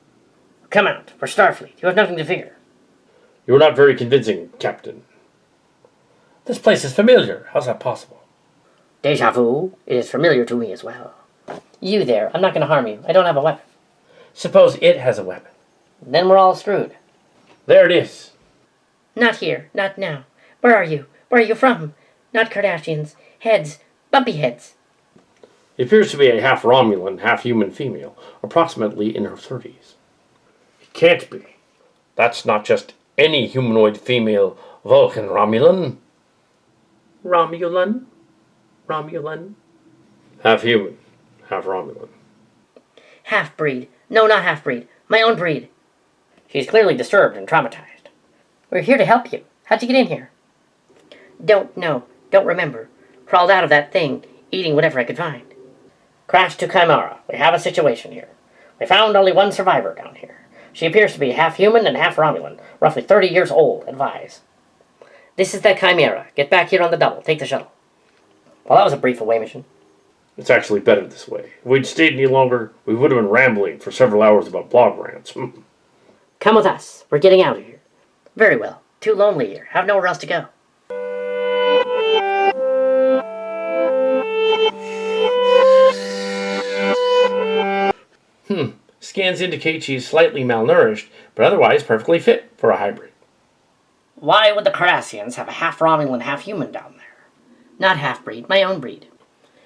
Come out. We're Starfleet. You have nothing to fear. You are not very convincing, Captain. This place is familiar. How's that possible? Deja vu. It is familiar to me as well. You there. I'm not going to harm you. I don't have a weapon. Suppose it has a weapon. Then we're all screwed. There it is. Not here. Not now. Where are you? Where are you from? Not Cardassians. Heads. Bumpy heads. It appears to be a half Romulan, half human female, approximately in her 30s. It can't be. That's not just any humanoid female Vulcan Romulan. Romulan? Half human, half Romulan. Half-breed. No, not half-breed. My own breed. She's clearly disturbed and traumatized. We're here to help you. How'd you get in here? Don't know. Don't remember. Crawled out of that thing, eating whatever I could find. Crashed to Chimera. We have a situation here. We found only one survivor down here. She appears to be half human and half Romulan, roughly 30 years old, advise. This is the Chimera. Get back here on the double. Take the shuttle. Well, that was a brief away mission. It's actually better this way. If we'd stayed any longer, we would have been rambling for several hours about blog rants. Come with us. We're getting out of here. Very well. Too lonely here. Have nowhere else to go. Scans indicate she's slightly malnourished, but otherwise perfectly fit for a hybrid. Why would the Cardassians have a half Romulan, half human down there? Not half-breed. My own breed.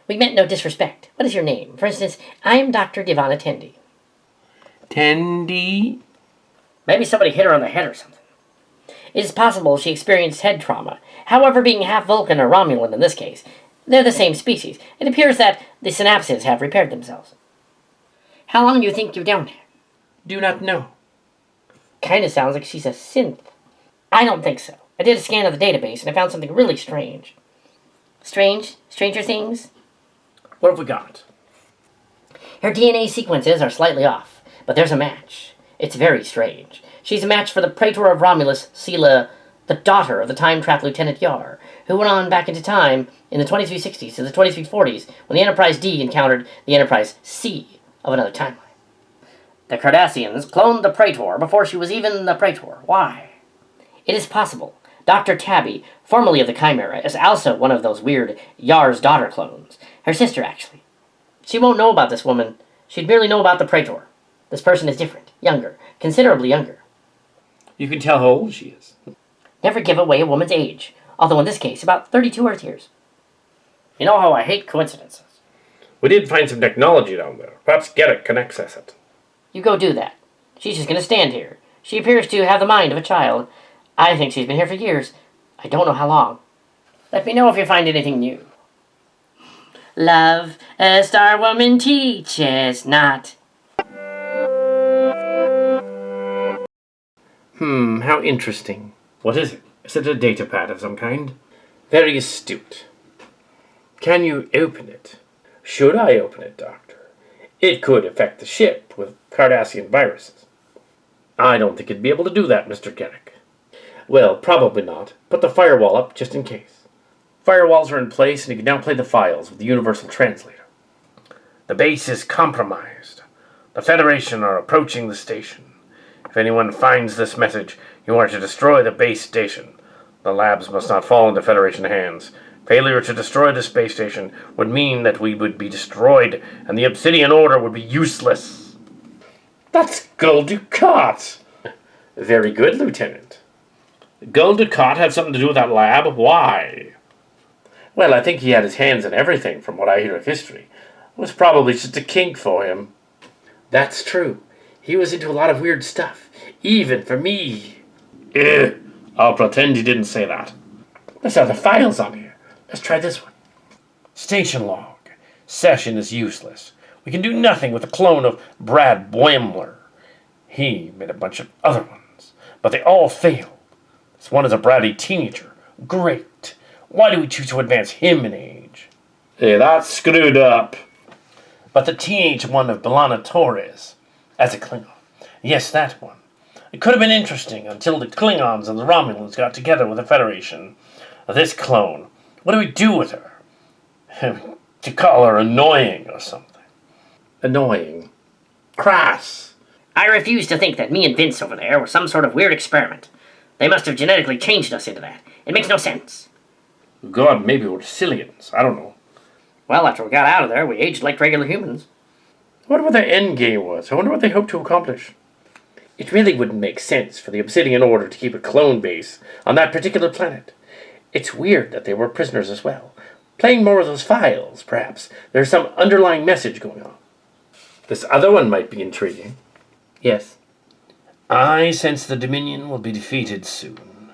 We meant no disrespect. What is your name? For instance, I am Dr. Divana Tendi. Tendi? Maybe somebody hit her on the head or something. It is possible she experienced head trauma. However, being half Vulcan or Romulan in this case, they're the same species. It appears that the synapses have repaired themselves. How long do you think you're down there? Do not know. Kinda sounds like she's a synth. I don't think so. I did a scan of the database and I found something really strange. Strange? Stranger things? What have we got? Her DNA sequences are slightly off, but there's a match. It's very strange. She's a match for the Praetor of Romulus, Sela, the daughter of the time-trapped Lieutenant Yar, who went on back into time in the 2360s to the 2340s when the Enterprise D encountered the Enterprise C of another timeline. The Cardassians cloned the Praetor before she was even the Praetor. Why? It is possible. Dr. Tabby, formerly of the Chimera, is also one of those weird Yar's daughter clones. Her sister, actually. She won't know about this woman. She'd merely know about the Praetor. This person is different, younger, considerably younger. You can tell how old she is. Never give away a woman's age, although in this case, about 32 Earth years. You know how I hate coincidences. We did find some technology down there. Perhaps Garak can access it. You go do that. She's just going to stand here. She appears to have the mind of a child. I think she's been here for years. I don't know how long. Let me know if you find anything new. Love, a star woman teaches not. How interesting. What is it? Is it a data pad of some kind? Very astute. Can you open it? Should I open it, Doctor? It could affect the ship with Cardassian viruses. I don't think it'd be able to do that, Mr. Garak. Well, probably not. Put the firewall up just in case. Firewalls are in place, and you can now play the files with the Universal Translator. The base is compromised. The Federation are approaching the station. If anyone finds this message, you are to destroy the base station. The labs must not fall into Federation hands. Failure to destroy the space station would mean that we would be destroyed, and the Obsidian Order would be useless. That's Gul Dukat! Very good, Lieutenant. Gul Dukat had something to do with that lab? Why? Well, I think he had his hands in everything, from what I hear of history. It was probably just a kink for him. That's true. He was into a lot of weird stuff, even for me. I'll pretend you didn't say that. There's other files on here. Let's try this one. Station log. Session is useless. We can do nothing with a clone of Brad Boimler. He made a bunch of other ones, but they all failed. This one is a bratty teenager. Great. Why do we choose to advance him in age? Hey, that's screwed up. But the teenage one of Belana Torres, as a Klingon. Yes, that one. It could have been interesting until the Klingons and the Romulans got together with the Federation. This clone, what do we do with her? To call her annoying or something. Annoying. Krass. I refuse to think that me and Vince over there were some sort of weird experiment. They must have genetically changed us into that. It makes no sense. God, maybe we're Cillians. I don't know. Well, after we got out of there, we aged like regular humans. I wonder what their end game was. I wonder what they hope to accomplish. It really wouldn't make sense for the Obsidian Order to keep a clone base on that particular planet. It's weird that they were prisoners as well. Playing more of those files, perhaps. There's some underlying message going on. This other one might be intriguing. Yes. I sense the Dominion will be defeated soon.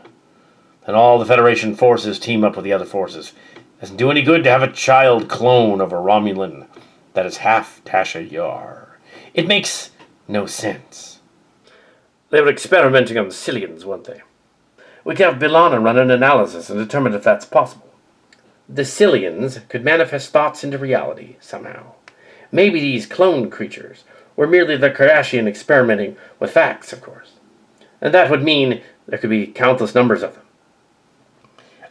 Then all the Federation forces team up with the other forces. It doesn't do any good to have a child clone of a Romulan that is half Tasha Yar. It makes no sense. They were experimenting on the Cillians, weren't they? We could have B'Elanna run an analysis and determine if that's possible. The Cillians could manifest thoughts into reality, somehow. Maybe these clone creatures were merely the Cardassian experimenting with facts, of course. And that would mean there could be countless numbers of them.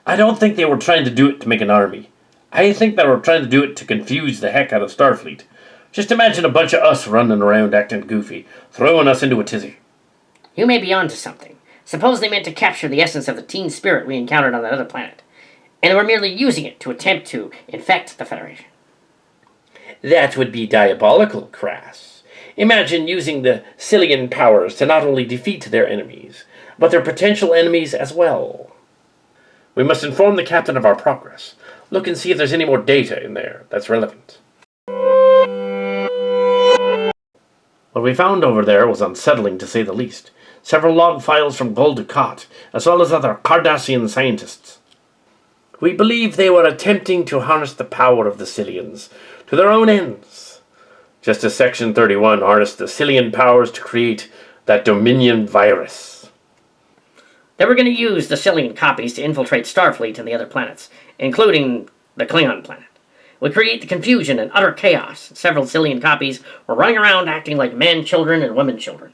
I don't think they were trying to do it to make an army. I think they were trying to do it to confuse the heck out of Starfleet. Just imagine a bunch of us running around acting goofy, throwing us into a tizzy. You may be onto something. Suppose they meant to capture the essence of the teen spirit we encountered on that other planet, and they were merely using it to attempt to infect the Federation. That would be diabolical, Krass. Imagine using the Cillian powers to not only defeat their enemies, but their potential enemies as well. We must inform the captain of our progress. Look and see if there's any more data in there that's relevant. What we found over there was unsettling, to say the least. Several log files from Gul Dukat, as well as other Cardassian scientists. We believe they were attempting to harness the power of the Cillians to their own ends, just as Section 31 harnessed the Cillian powers to create that Dominion virus. They were going to use the Cillian copies to infiltrate Starfleet and the other planets, including the Klingon planet. Would create the confusion and utter chaos. Several Cillian copies were running around acting like men children and women children.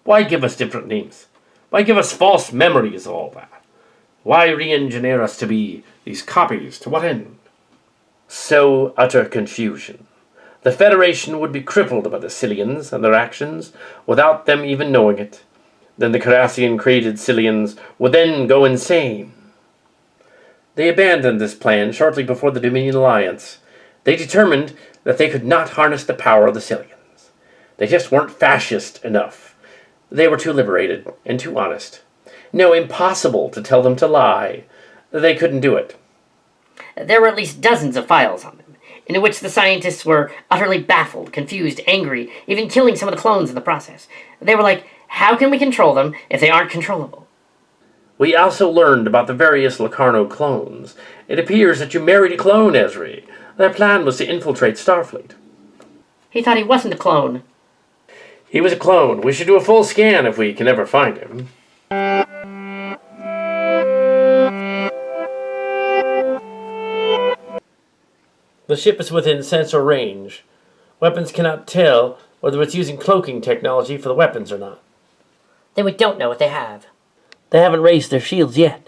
Why give us different names? Why give us false memories of all that? Why re-engineer us to be these copies? To what end? So utter confusion. The Federation would be crippled by the Cillians and their actions without them even knowing it. Then the Cardassian-created Cillians would then go insane. They abandoned this plan shortly before the Dominion Alliance. They determined that they could not harness the power of the Cillians. They just weren't fascist enough. They were too liberated and too honest. No, impossible to tell them to lie. They couldn't do it. There were at least dozens of files on them, in which the scientists were utterly baffled, confused, angry, even killing some of the clones in the process. They were like, how can we control them if they aren't controllable? We also learned about the various Locarno clones. It appears that you married a clone, Ezri. Their plan was to infiltrate Starfleet. He thought he wasn't a clone. He was a clone. We should do a full scan if we can ever find him. The ship is within sensor range. Weapons cannot tell whether it's using cloaking technology for the weapons or not. Then we don't know what they have. They haven't raised their shields yet.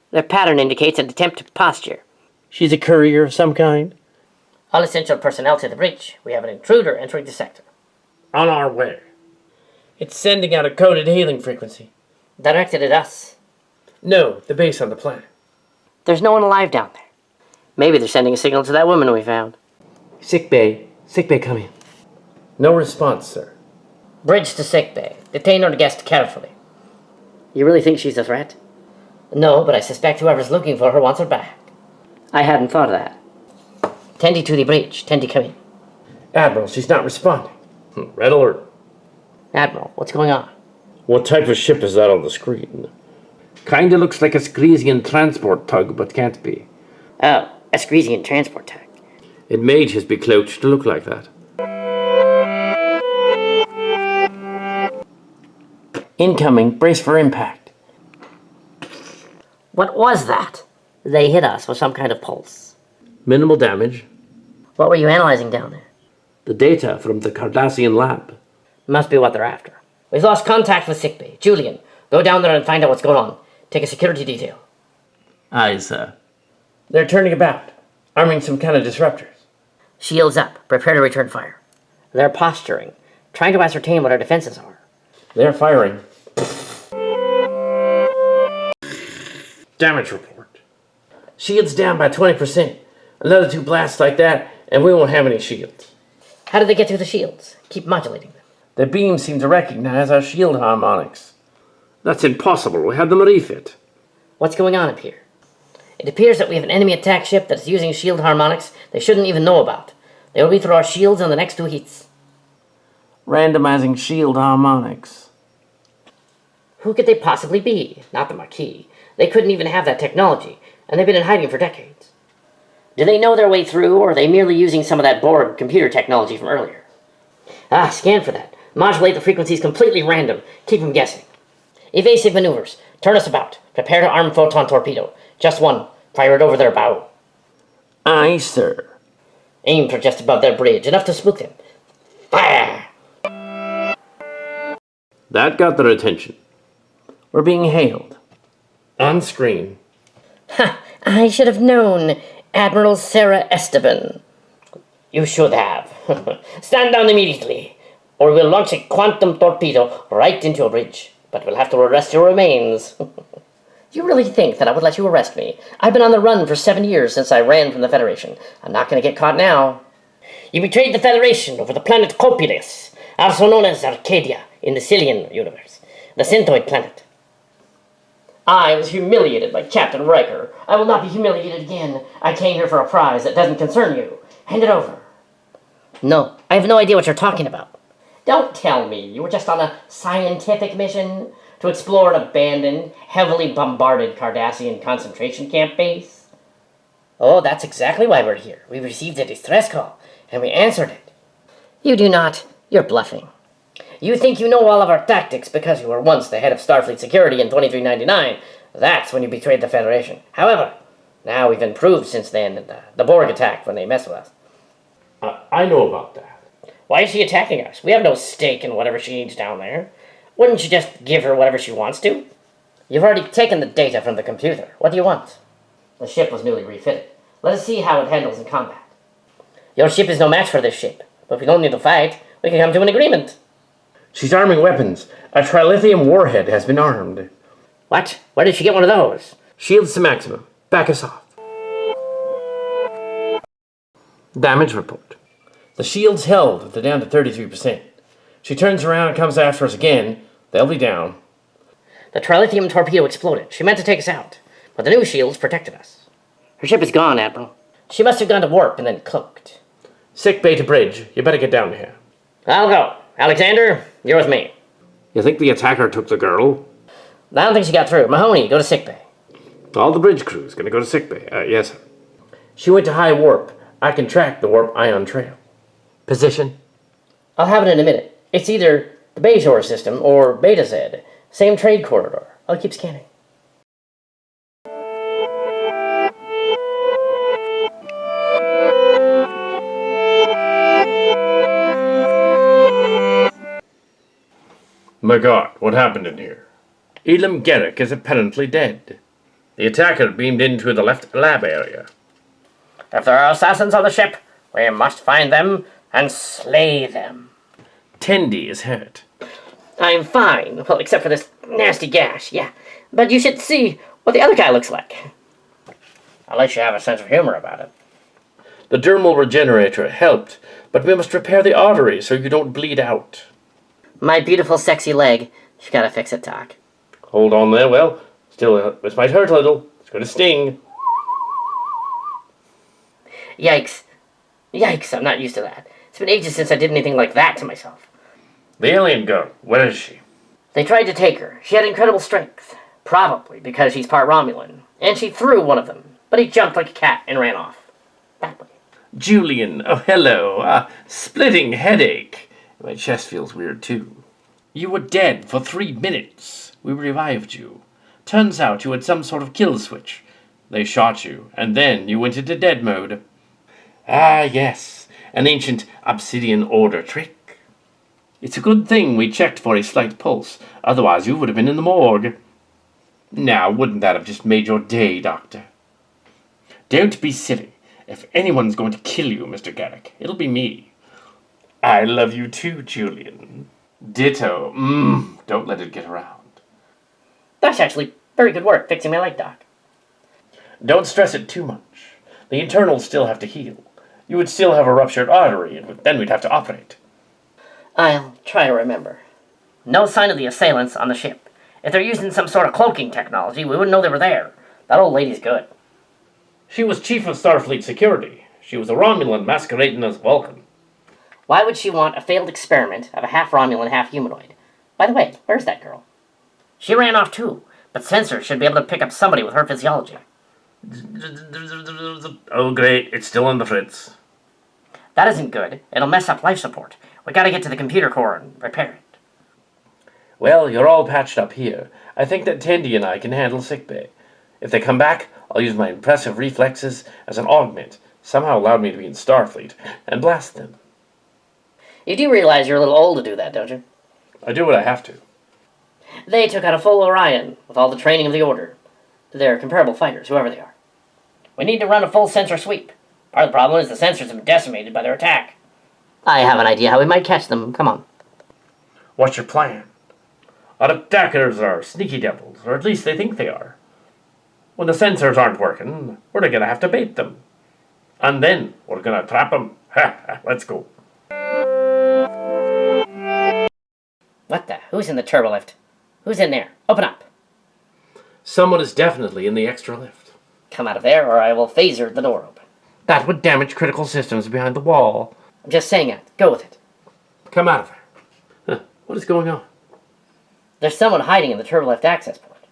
Their pattern indicates an attempt to posture. She's a courier of some kind. All essential personnel to the bridge. We have an intruder entering the sector. On our way. It's sending out a coded hailing frequency. Directed at us. No, the base on the planet. There's no one alive down there. Maybe they're sending a signal to that woman we found. Sick bay. Sick bay, come in. No response, sir. Bridge to sick bay. Detain our guest carefully. You really think she's a threat? No, but I suspect whoever's looking for her wants her back. I hadn't thought of that. Tendy to the bridge. Tendy, come in. Admiral, she's not responding. Red alert. Admiral, what's going on? What type of ship is that on the screen? Kinda looks like a Scresian transport tug, but can't be. Oh, a Scresian transport tug. It made his be cloaked to look like that. Incoming. Brace for impact. What was that? They hit us with some kind of pulse. Minimal damage. What were you analyzing down there? The data from the Cardassian lab. Must be what they're after. We've lost contact with sickbay. Julian, go down there and find out what's going on. Take a security detail. Aye, sir. They're turning about, arming some kind of disruptors. Shields up. Prepare to return fire. They're posturing, trying to ascertain what our defenses are. They're firing. Damage report. Shields down by 20%. Another 2 blasts like that, and we won't have any shields. How did they get through the shields? Keep modulating them. The beams seem to recognize our shield harmonics. That's impossible. We had them refit. What's going on up here? It appears that we have an enemy attack ship that's using shield harmonics they shouldn't even know about. They will be through our shields in the next 2 heats. Randomizing shield harmonics. Who could they possibly be? Not the Maquis. They couldn't even have that technology, and they've been in hiding for decades. Do they know their way through, or are they merely using some of that Borg computer technology from earlier? Scan for that. Modulate the frequencies completely random. Keep them guessing. Evasive maneuvers. Turn us about. Prepare to arm photon torpedo. Just one. Fire it over their bow. Aye, sir. Aim for just above their bridge, enough to spook them. Fire! That got their attention. We're being hailed. On screen. Ha! I should have known. Admiral Sarah Esteban. You should have. Stand down immediately, or we'll launch a quantum torpedo right into a bridge. But we'll have to arrest your remains. You really think that I would let you arrest me? I've been on the run for 7 years since I ran from the Federation. I'm not going to get caught now. You betrayed the Federation over the planet Copiles, also known as Arcadia in the Cillian universe, the Centoid planet. I was humiliated by Captain Riker. I will not be humiliated again. I came here for a prize that doesn't concern you. Hand it over. No, I have no idea what you're talking about. Don't tell me you were just on a scientific mission to explore an abandoned, heavily bombarded Cardassian concentration camp base. Oh, that's exactly why we're here. We received a distress call, and we answered it. You do not. You're bluffing. You think you know all of our tactics because you were once the head of Starfleet Security in 2399. That's when you betrayed the Federation. However, now we've improved since then, and the Borg attacked when they messed with us. I know about that. Why is she attacking us? We have no stake in whatever she needs down there. Wouldn't you just give her whatever she wants to? You've already taken the data from the computer. What do you want? The ship was newly refitted. Let us see how it handles in combat. Your ship is no match for this ship, but if we don't need to fight, we can come to an agreement. She's arming weapons. A trilithium warhead has been armed. What? Where did she get one of those? Shields to maximum. Back us off. Damage report. The shield's held. They're down to 33%. She turns around and comes after us again. They'll be down. The trilithium torpedo exploded. She meant to take us out, but the new shields protected us. Her ship is gone, Admiral. She must have gone to warp and then cloaked. Sick bay to bridge. You better get down here. I'll go. Alexander, you're with me. You think the attacker took the girl? I don't think she got through. Mahoney, go to sickbay. All the bridge crew's gonna go to sickbay. Yes, sir. She went to high warp. I can track the warp ion trail. Position. I'll have it in a minute. It's either the Bejor system or Beta Z. Same trade corridor. I'll keep scanning. My God, what happened in here? Elam Garak is apparently dead. The attacker beamed into the left lab area. If there are assassins on the ship, we must find them and slay them. Tendi is hurt. I'm fine. Well, except for this nasty gash, yeah. But you should see what the other guy looks like. At least you have a sense of humor about it. The dermal regenerator helped, but we must repair the artery so you don't bleed out. My beautiful, sexy leg. You gotta fix it, Doc. Hold on there, well, still, this might hurt a little. It's going to sting. Yikes. Yikes, I'm not used to that. It's been ages since I did anything like that to myself. The alien girl, where is she? They tried to take her. She had incredible strength. Probably because she's part Romulan. And she threw one of them. But he jumped like a cat and ran off. That way. Julian, oh hello, splitting headache. My chest feels weird too. You were dead for 3 minutes. We revived you. Turns out you had some sort of kill switch. They shot you, and then you went into dead mode. Ah, yes, an ancient obsidian order trick. It's a good thing we checked for a slight pulse, otherwise you would have been in the morgue. Now, wouldn't that have just made your day, Doctor? Don't be silly. If anyone's going to kill you, Mr. Garak, it'll be me. I love you too, Julian. Ditto. Don't let it get around. That's actually very good work fixing my leg, Doc. Don't stress it too much. The internals still have to heal. You would still have a ruptured artery, and then we'd have to operate. I'll try to remember. No sign of the assailants on the ship. If they're using some sort of cloaking technology, we wouldn't know they were there. That old lady's good. She was chief of Starfleet security. She was a Romulan masquerading as Vulcan. Why would she want a failed experiment of a half Romulan, half humanoid? By the way, where's that girl? She ran off too, but sensors should be able to pick up somebody with her physiology. Oh great, it's still on the fritz. That isn't good. It'll mess up life support. We gotta get to the computer core and repair it. Well, you're all patched up here. I think that Tendi and I can handle sickbay. If they come back, I'll use my impressive reflexes as an augment, somehow allowed me to be in Starfleet, and blast them. You do realize you're a little old to do that, don't you? I do what I have to. They took out a full Orion with all the training of the Order. They're comparable fighters, whoever they are. We need to run a full sensor sweep. Part of the problem is the sensors have been decimated by their attack. I have an idea how we might catch them. Come on. What's your plan? Our attackers are sneaky devils, or at least they think they are. When the sensors aren't working, we're going to have to bait them. And then we're going to trap them. Ha! Let's go. What the? Who's in the turbo lift? Who's in there? Open up. Someone is definitely in the extra lift. Come out of there or I will phaser the door open. That would damage critical systems behind the wall. I'm just saying it. Go with it. Come out of there. Huh. What is going on? There's someone hiding in the turbo lift access port.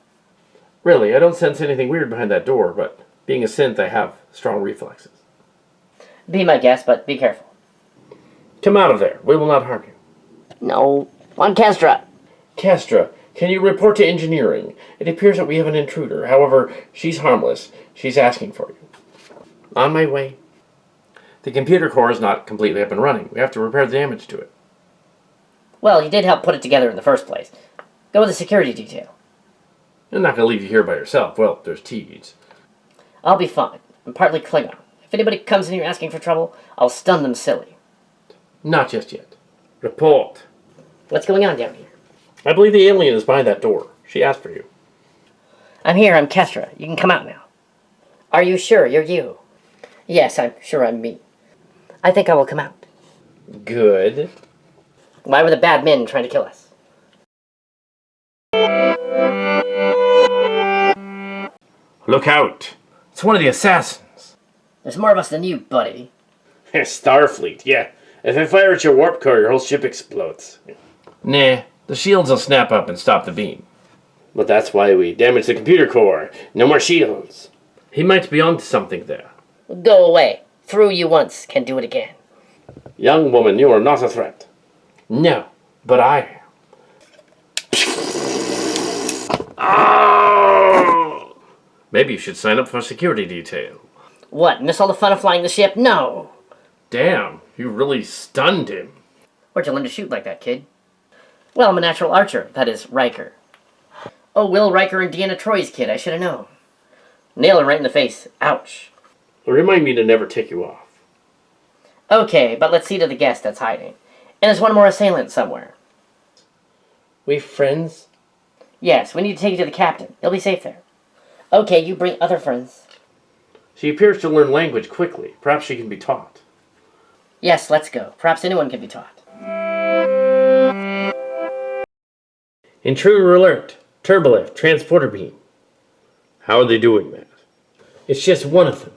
Really, I don't sense anything weird behind that door, but being a synth, I have strong reflexes. Be my guest, but be careful. Come out of there. We will not harm you. No. On Kestra. Kestra, can you report to engineering? It appears that we have an intruder. However, she's harmless. She's asking for you. On my way. The computer core is not completely up and running. We have to repair the damage to it. Well, you did help put it together in the first place. Go with the security detail. I'm not going to leave you here by yourself. Well, there's Tees. I'll be fine. I'm partly Klingon. If anybody comes in here asking for trouble, I'll stun them silly. Not just yet. Report. What's going on down here? I believe the alien is behind that door. She asked for you. I'm here. I'm Kestra. You can come out now. Are you sure you're you? Yes, I'm sure I'm me. I think I will come out. Good. Why were the bad men trying to kill us? Look out. It's one of the assassins. There's more of us than you, buddy. Starfleet, yeah. If I fire at your warp core, your whole ship explodes. Nah, the shields will snap up and stop the beam. But that's why we damaged the computer core. No more shields. He might be onto something there. Go away. Threw you once, can do it again. Young woman, you are not a threat. No, But I... Oh! Maybe you should sign up for security detail. What, miss all the fun of flying the ship? No! Damn, you really stunned him. Where'd you learn to shoot like that, kid? Well, I'm a natural archer. That is, Riker. Oh, Will Riker and Deanna Troy's kid. I should have known. Nail him right in the face. Ouch. Remind me to never take you off. Okay, but let's see to the guest that's hiding. And there's one more assailant somewhere. We friends? Yes, we need to take you to the captain. You'll be safe there. Okay, you bring other friends. She appears to learn language quickly. Perhaps she can be taught. Yes, let's go. Perhaps anyone can be taught. Intruder alert. Turbolift. Transporter beam. How are they doing that? It's just one of them.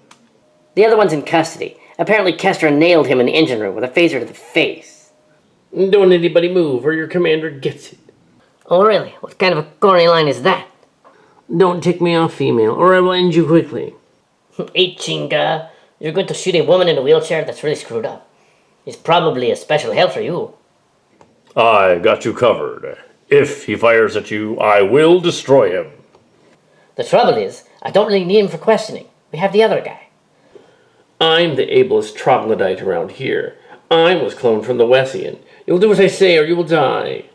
The other one's in custody. Apparently Kestra nailed him in the engine room with a phaser to the face. Don't anybody move or your commander gets it. Oh, really? What kind of a gory line is that? Don't tick me off, female, or I will end you quickly. Hey, Chinga. You're going to shoot a woman in a wheelchair? That's really screwed up. It's probably a special help for you. I got you covered. If he fires at you, I will destroy him. The trouble is, I don't really need him for questioning. We have the other guy. I'm the ablest troglodyte around here. I was cloned from the Wessian. You'll do as I say or you will die.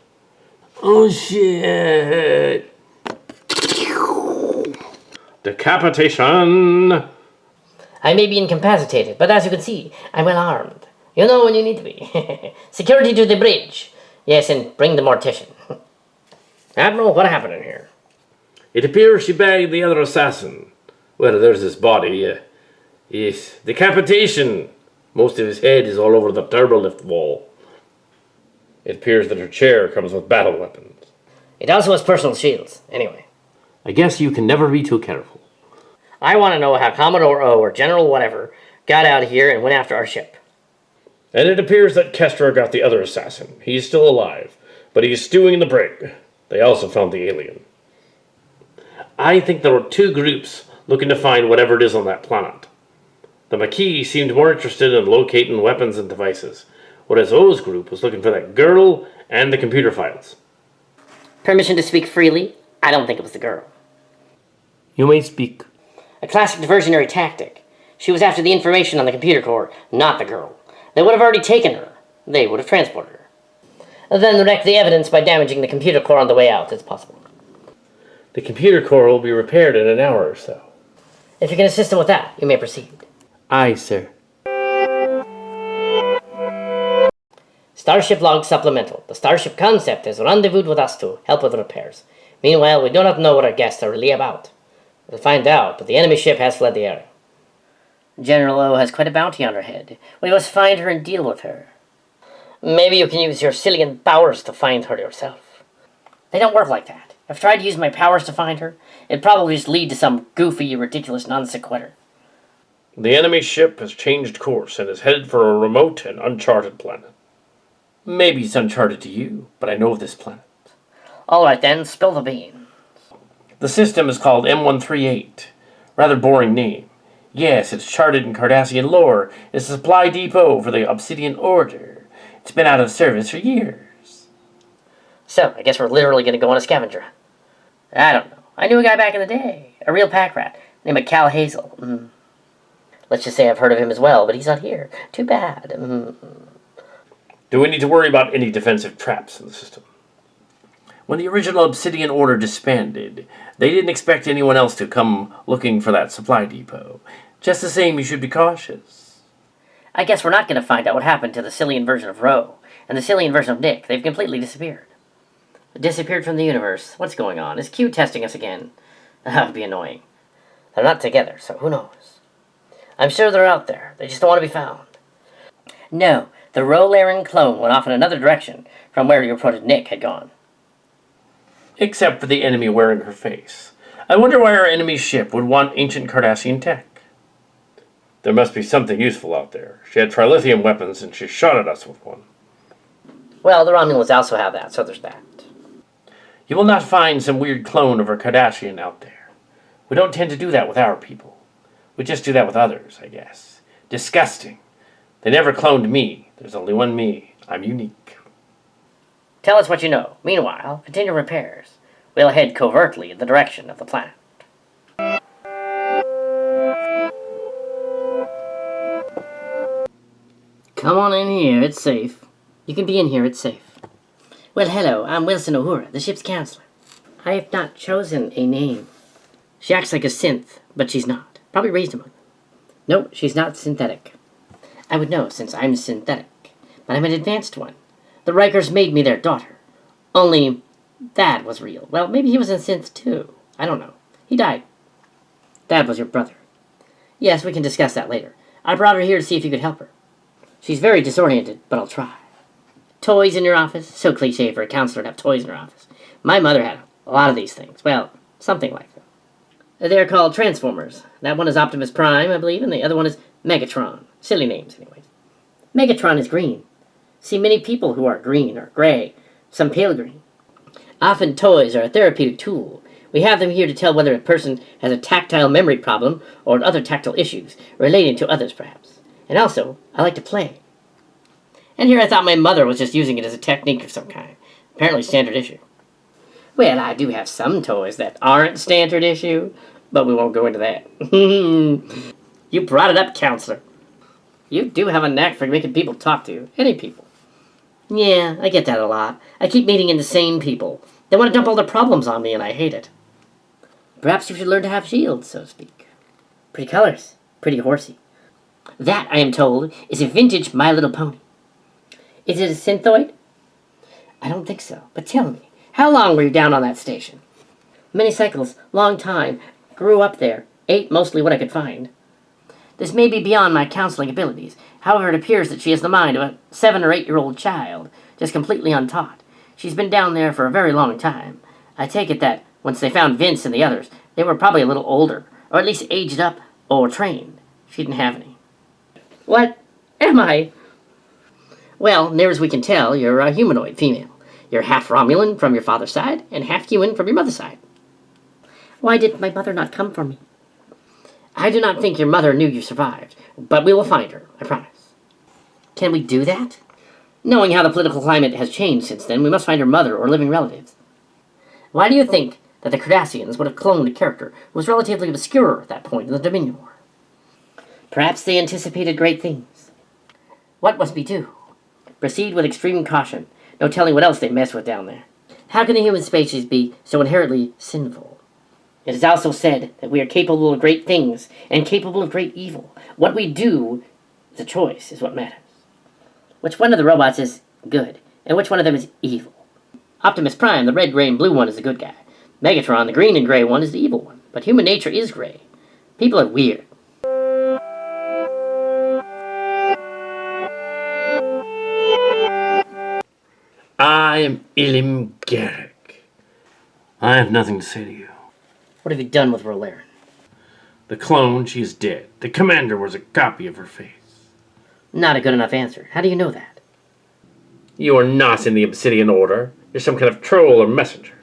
Oh, shit. Decapitation! I may be incapacitated, but as you can see, I'm well armed. You know when you need to be. Security to the bridge. Yes, and bring the mortician. Admiral, what happened in here? It appears she bagged the other assassin. Well, there's his body. Yes, decapitation. Most of his head is all over the turbolift wall. It appears that her chair comes with battle weapons. It also has personal shields. Anyway. I guess you can never be too careful. I want to know how Commodore O or General whatever got out here and went after our ship. And it appears that Kestra got the other assassin. He's still alive, but he's stewing in the brig. They also found the alien. I think there were two groups looking to find whatever it is on that planet. The Maquis seemed more interested in locating weapons and devices, whereas O's group was looking for that girl and the computer files. Permission to speak freely? I don't think it was the girl. You may speak. A classic diversionary tactic. She was after the information on the computer core, not the girl. They would have already taken her. They would have transported her. Then wreck the evidence by damaging the computer core on the way out. It's possible. The computer core will be repaired in an hour or so. If you can assist him with that, you may proceed. Aye, sir. Starship log supplemental. The Starship concept has rendezvoused with us to help with repairs. Meanwhile, we do not know what our guests are really about. We'll find out, but the enemy ship has fled the area. General O has quite a bounty on her head. We must find her and deal with her. Maybe you can use your Cillian powers to find her yourself. They don't work like that. If I tried to use my powers to find her, it'd probably just lead to some goofy, ridiculous non sequitur. The enemy ship has changed course and is headed for a remote and uncharted planet. Maybe it's uncharted to you, but I know of this planet. All right then, spill the beans. The system is called M138. Rather boring name. Yes, it's charted in Cardassian lore. It's a supply depot for the Obsidian Order. It's been out of service for years. So, I guess we're literally going to go on a scavenger hunt. I don't know. I knew a guy back in the day. A real pack rat. Named Cal Hazel. Let's just say I've heard of him as well, but he's not here. Too bad. Do we need to worry about any defensive traps in the system? When the original Obsidian Order disbanded, they didn't expect anyone else to come looking for that supply depot. Just the same, you should be cautious. I guess we're not going to find out what happened to the Cillian version of Ro and the Cillian version of Nick. They've completely disappeared. Disappeared from the universe. What's going on? Is Q testing us again? That would be annoying. They're not together, so who knows? I'm sure they're out there. They just don't want to be found. No, the Ro Laren clone went off in another direction from where your reported Nick had gone. Except for the enemy wearing her face. I wonder why our enemy's ship would want ancient Cardassian tech. There must be something useful out there. She had trilithium weapons and she shot at us with one. Well, the Romulans also have that, so there's that. You will not find some weird clone of a Cardassian out there. We don't tend to do that with our people. We just do that with others, I guess. Disgusting. They never cloned me. There's only one me. I'm unique. Tell us what you know. Meanwhile, continue repairs. We'll head covertly in the direction of the planet. Come on in here, it's safe. You can be in here, it's safe. Well, hello, I'm Wilson Uhura, the ship's counselor. I have not chosen a name. She acts like a synth, but she's not. Probably raised among them. No, she's not synthetic. I would know, since I'm synthetic. But I'm an advanced one. The Rikers made me their daughter. Only Thad was real. Well, maybe he was a synth too. I don't know. He died. Thad was your brother. Yes, we can discuss that later. I brought her here to see if you could help her. She's very disoriented, but I'll try. Toys in your office? So cliche for a counselor to have toys in her office. My mother had a lot of these things. Well, something like them. They're called Transformers. That one is Optimus Prime, I believe, and the other one is Megatron. Silly names, anyways. Megatron is green. See many people who are green or gray, some pale green. Often toys are a therapeutic tool. We have them here to tell whether a person has a tactile memory problem or other tactile issues relating to others, perhaps. And also, I like to play. And here I thought my mother was just using it as a technique of some kind. Apparently standard issue. Well, I do have some toys that aren't standard issue, but we won't go into that. You brought it up, counselor. You do have a knack for making people talk to you. Any people. Yeah, I get that a lot. I keep meeting insane people. They want to dump all their problems on me, and I hate it. Perhaps you should learn to have shields, so to speak. Pretty colors. Pretty horsey. That, I am told, is a vintage My Little Pony. Is it a synthoid? I don't think so, but tell me, how long were you down on that station? Many cycles, long time, grew up there, ate mostly what I could find. This may be beyond my counseling abilities. However, it appears that she has the mind of a 7 or 8-year-old child, just completely untaught. She's been down there for a very long time. I take it that, once they found Vince and the others, they were probably a little older, or at least aged up, or trained. She didn't have any. What am I? Well, near as we can tell, you're a humanoid female. You're half Romulan from your father's side, and half human from your mother's side. Why did my mother not come for me? I do not think your mother knew you survived, but we will find her, I promise. Can we do that? Knowing how the political climate has changed since then, we must find her mother or living relatives. Why do you think that the Cardassians would have cloned a character who was relatively obscure at that point in the Dominion War? Perhaps they anticipated great things. What must we do? Proceed with extreme caution. No telling what else they mess with down there. How can a human species be so inherently sinful? It is also said that we are capable of great things and capable of great evil. What we do, the choice, is what matters. Which one of the robots is good, and which one of them is evil? Optimus Prime, the red, gray, and blue one, is the good guy. Megatron, the green and gray one, is the evil one. But human nature is gray. People are weird. I am Ilim Garak. I have nothing to say to you. What have you done with Ro Laren? The clone, she is dead. The commander was a copy of her face. Not a good enough answer. How do you know that? You are not in the Obsidian Order. You're some kind of troll or messenger.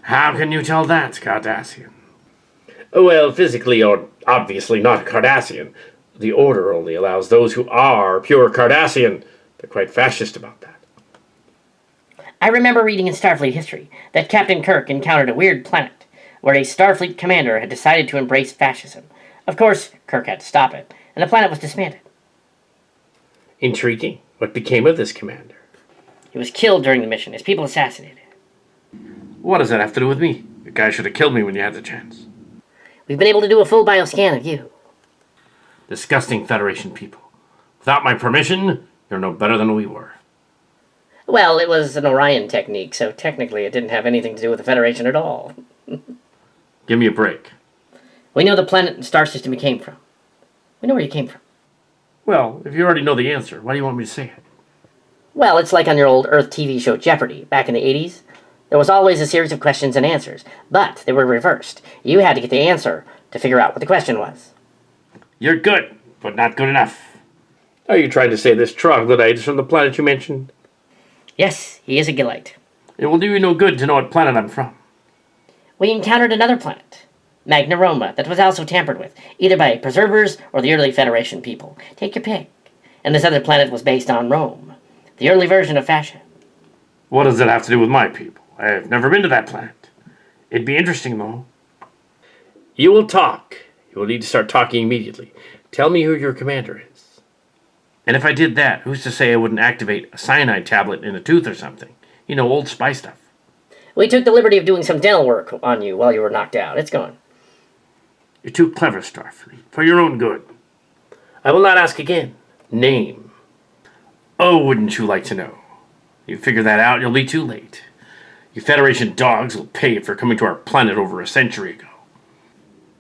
How can you tell that, Cardassian? Well, physically, you're obviously not a Cardassian. The Order only allows those who are pure Cardassian. They're quite fascist about that. I remember reading in Starfleet history that Captain Kirk encountered a weird planet where a Starfleet commander had decided to embrace fascism. Of course, Kirk had to stop it, and the planet was disbanded. Intriguing. What became of this commander? He was killed during the mission, his people assassinated. What does that have to do with me? The guy should have killed me when you had the chance. We've been able to do a full bioscan of you. Disgusting Federation people. Without my permission, you're no better than we were. Well, it was an Orion technique, so technically it didn't have anything to do with the Federation at all. Give me a break. We know the planet and star system you came from. We know where you came from. Well, if you already know the answer, why do you want me to say it? Well, it's like on your old Earth TV show Jeopardy! Back in the 80s. There was always a series of questions and answers, but they were reversed. You had to get the answer to figure out what the question was. You're good, but not good enough. Are you trying to say this troglodyte is from the planet you mentioned? Yes, he is a Gillite. It will do you no good to know what planet I'm from. We encountered another planet, Magna Roma, that was also tampered with, either by preservers or the early Federation people. Take your pick. And this other planet was based on Rome, the early version of fashion. What does it have to do with my people? I've never been to that planet. It'd be interesting, though. You will talk. You will need to start talking immediately. Tell me who your commander is. And if I did that, who's to say I wouldn't activate a cyanide tablet in a tooth or something? You know, old spy stuff. We took the liberty of doing some dental work on you while you were knocked out. It's gone. You're too clever, Starfleet. For your own good. I will not ask again. Name. Oh, wouldn't you like to know? You figure that out, you'll be too late. You Federation dogs will pay for coming to our planet over a century ago.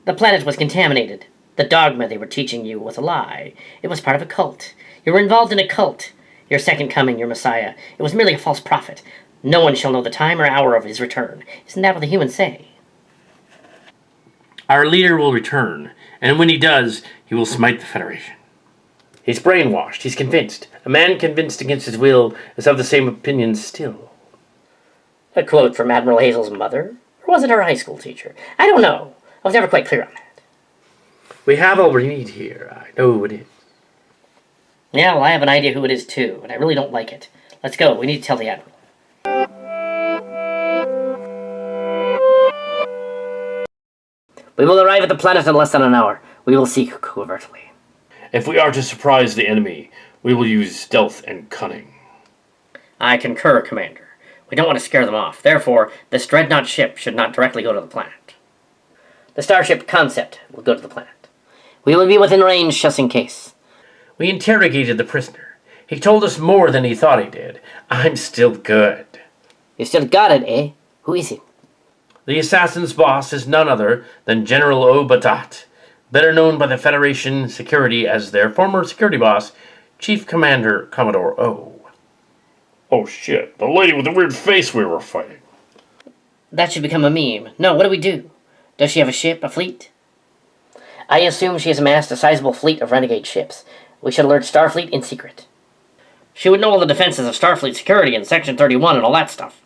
The planet was contaminated. The dogma they were teaching you was a lie. It was part of a cult. You were involved in a cult. Your second coming, your messiah, it was merely a false prophet. No one shall know the time or hour of his return. Isn't that what the humans say? Our leader will return, and when he does, he will smite the Federation. He's brainwashed. He's convinced. A man convinced against his will is of the same opinion still. A quote from Admiral Hazel's mother? Or was it her high school teacher? I don't know. I was never quite clear on that. We have all we need here. I know who it is. Yeah, well, I have an idea who it is, too, and I really don't like it. Let's go. We need to tell the Admiral. We will arrive at the planet in less than an hour. We will seek covertly. If we are to surprise the enemy, we will use stealth and cunning. I concur, Commander. We don't want to scare them off. Therefore, this dreadnought ship should not directly go to the planet. The Starship concept will go to the planet. We will be within range just in case. We interrogated the prisoner. He told us more than he thought he did. I'm still good. You still got it, eh? Who is he? The assassin's boss is none other than General O. Batat, better known by the Federation Security as their former security boss, Chief Commander Commodore O. Oh shit, the lady with the weird face we were fighting. That should become a meme. No, what do we do? Does she have a ship, a fleet? I assume she has amassed a sizable fleet of renegade ships. We should alert Starfleet in secret. She would know all the defenses of Starfleet security and Section 31 and all that stuff.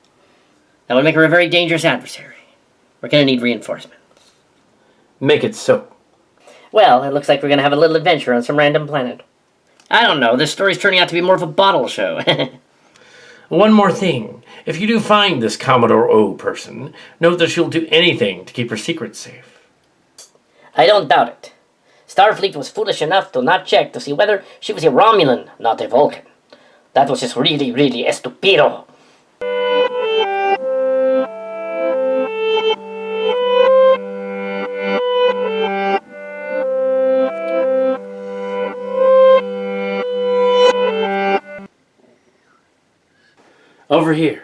That would make her a very dangerous adversary. We're going to need reinforcements. Make it so. Well, it looks like we're going to have a little adventure on some random planet. I don't know, this story's turning out to be more of a bottle show. One more thing. If you do find this Commodore O person, note that she'll do anything to keep her secret safe. I don't doubt it. Starfleet was foolish enough to not check to see whether she was a Romulan, not a Vulcan. That was just really, really estupido. Over here.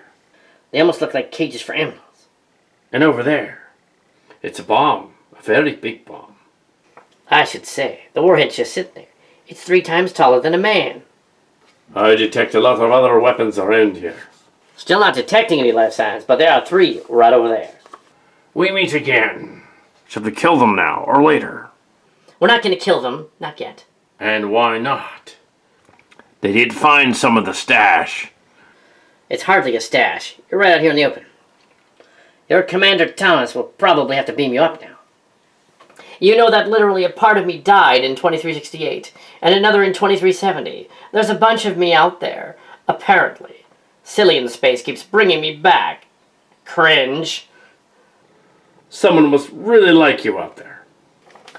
They almost look like cages for animals. And over there. It's a bomb. A very big bomb. I should say, the warhead's just sitting there. It's 3 times taller than a man. I detect a lot of other weapons around here. Still not detecting any life signs, but there are 3 right over there. We meet again. Should we kill them now or later? We're not going to kill them, not yet. And why not? They did find some of the stash. It's hardly a stash. You're right out here in the open. Your Commander Thomas will probably have to beam you up now. You know that literally a part of me died in 2368, and another in 2370. There's a bunch of me out there, apparently. Silly in space keeps bringing me back. Cringe. Someone must really like you out there.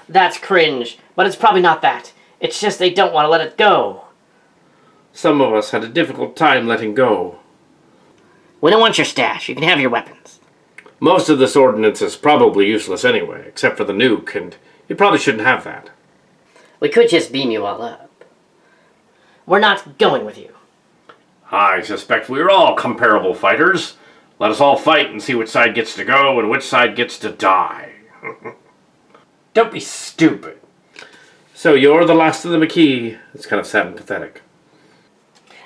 That's cringe, but it's probably not that. It's just they don't want to let it go. Some of us had a difficult time letting go. We don't want your stash. You can have your weapons. Most of this ordnance is probably useless anyway, except for the nuke, and you probably shouldn't have that. We could just beam you all up. We're not going with you. I suspect we're all comparable fighters. Let us all fight and see which side gets to go and which side gets to die. Don't be stupid. So you're the last of the Maquis. It's kind of sad and pathetic.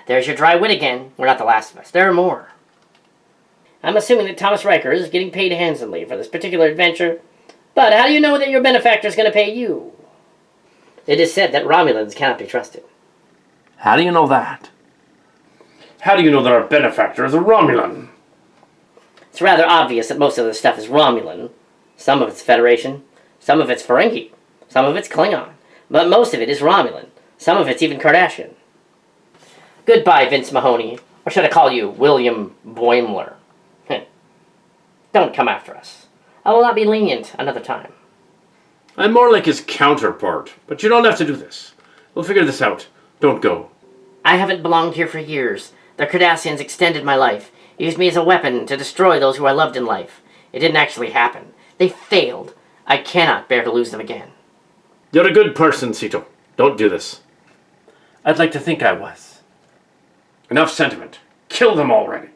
There's your dry wit again. We're not the last of us. There are more. I'm assuming that Thomas Riker is getting paid handsomely for this particular adventure. But how do you know that your benefactor is going to pay you? It is said that Romulans cannot be trusted. How do you know that? How do you know that our benefactor is a Romulan? It's rather obvious that most of the stuff is Romulan. Some of it's Federation. Some of it's Ferengi. Some of it's Klingon. But most of it is Romulan. Some of it's even Cardassian. Goodbye, Vince Mahoney. Or should I call you William Boimler? Don't come after us. I will not be lenient another time. I'm more like his counterpart, but you don't have to do this. We'll figure this out. Don't go. I haven't belonged here for years. The Cardassians extended my life, used me as a weapon to destroy those who I loved in life. It didn't actually happen. They failed. I cannot bear to lose them again. You're a good person, Sito. Don't do this. I'd like to think I was. Enough sentiment. Kill them already.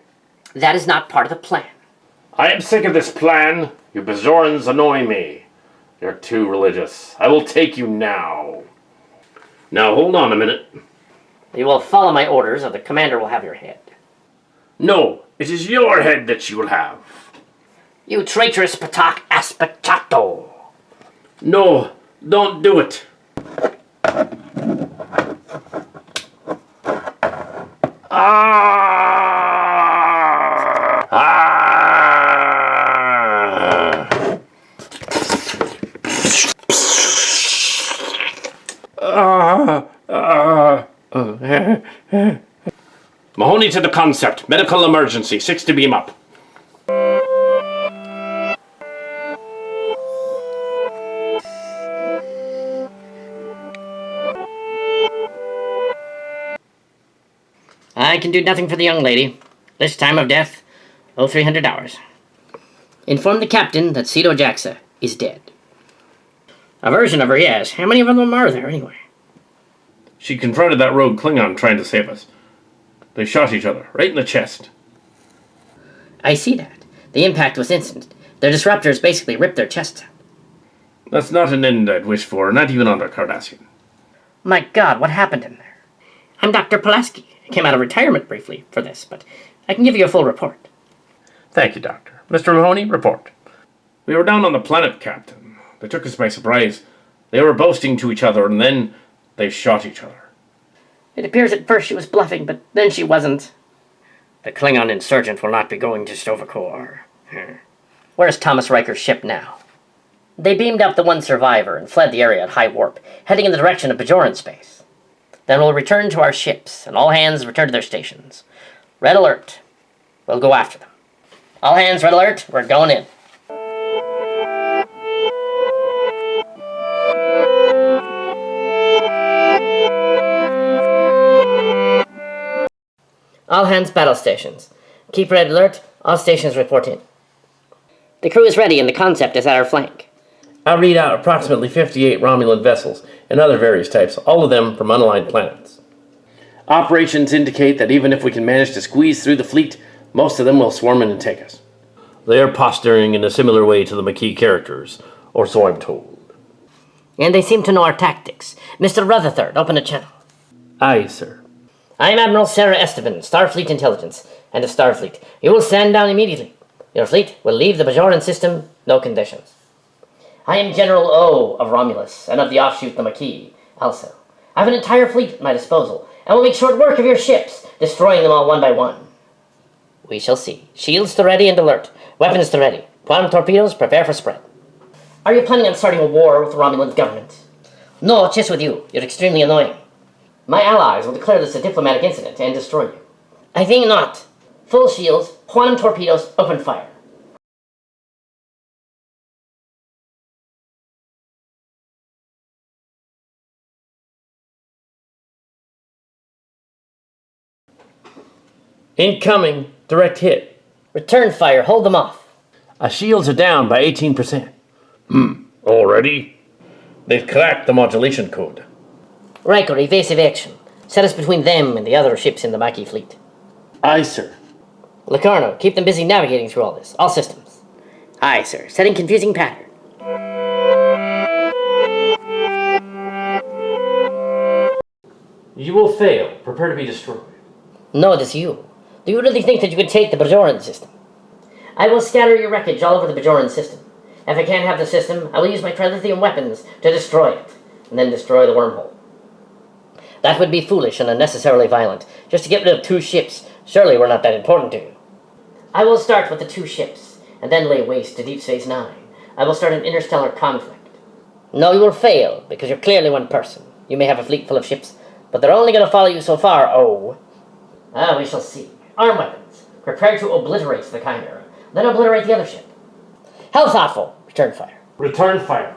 That is not part of the plan. I am sick of this plan. You Bajorans annoy me. You're too religious. I will take you now. Now hold on a minute. You will follow my orders, or the commander will have your head. No, it is your head that you will have. You traitorous Patak Aspachato! No, don't do it. Mahoney to the concept. Medical emergency. 6 to beam up. I can do nothing for the young lady. This time of death, $300. Inform the captain that Sito Jaxa is dead. A version of her, yes. How many of them are there, anyway? She confronted that rogue Klingon trying to save us. They shot each other, right in the chest. I see that. The impact was instant. Their disruptors basically ripped their chests out. That's not an end I'd wish for, not even under Cardassian. My God, what happened in there? I'm Dr. Pulaski. I came out of retirement briefly for this, but I can give you a full report. Thank you, Doctor. Mr. Mahoney, report. We were down on the planet, Captain. They took us by surprise. They were boasting to each other, and then they shot each other. It appears at first she was bluffing, but then she wasn't. The Klingon insurgent will not be going to Stovacor. Where's Thomas Riker's ship now? They beamed up the one survivor and fled the area at high warp, heading in the direction of Bajoran space. Then we'll return to our ships, and all hands return to their stations. Red alert. We'll go after them. All hands, red alert. We're going in. All hands, battle stations. Keep red alert. All stations report in. The crew is ready and the concept is at our flank. I'll read out approximately 58 Romulan vessels and other various types, all of them from unaligned planets. Operations indicate that even if we can manage to squeeze through the fleet, most of them will swarm in and take us. They are posturing in a similar way to the Maquis characters, or so I'm told. And they seem to know our tactics. Mr. Rutherford, open a channel. Aye, sir. I am Admiral Sarah Esteban, Starfleet Intelligence, and of Starfleet. You will stand down immediately. Your fleet will leave the Bajoran system, no conditions. I am General O of Romulus, and of the offshoot the Maquis, also. I have an entire fleet at my disposal, and will make short work of your ships, destroying them all one by one. We shall see. Shields to ready and alert. Weapons to ready. Quantum torpedoes, prepare for spread. Are you planning on starting a war with the Romulan government? No, just with you. You're extremely annoying. My allies will declare this a diplomatic incident and destroy you. I think not. Full shields, quantum torpedoes, open fire. Incoming. Direct hit. Return fire, hold them off. Our shields are down by 18%. Already? They've cracked the modulation code. Riker, evasive action. Set us between them and the other ships in the Maquis fleet. Aye, sir. Locarno, keep them busy navigating through all this. All systems. Aye, sir. Setting confusing pattern. You will fail. Prepare to be destroyed. No, it is you. Do you really think that you could take the Bajoran system? I will scatter your wreckage all over the Bajoran system. If I can't have the system, I will use my trilithium weapons to destroy it, and then destroy the wormhole. That would be foolish and unnecessarily violent, just to get rid of 2 ships. Surely we're not that important to you. I will start with the 2 ships, and then lay waste to Deep Space Nine. I will start an interstellar conflict. No, you will fail, because you're clearly one person. You may have a fleet full of ships, but they're only going to follow you so far, oh. We shall see. Arm weapons. Prepare to obliterate the Chimera. Then obliterate the other ship. How thoughtful. Return fire. Return fire.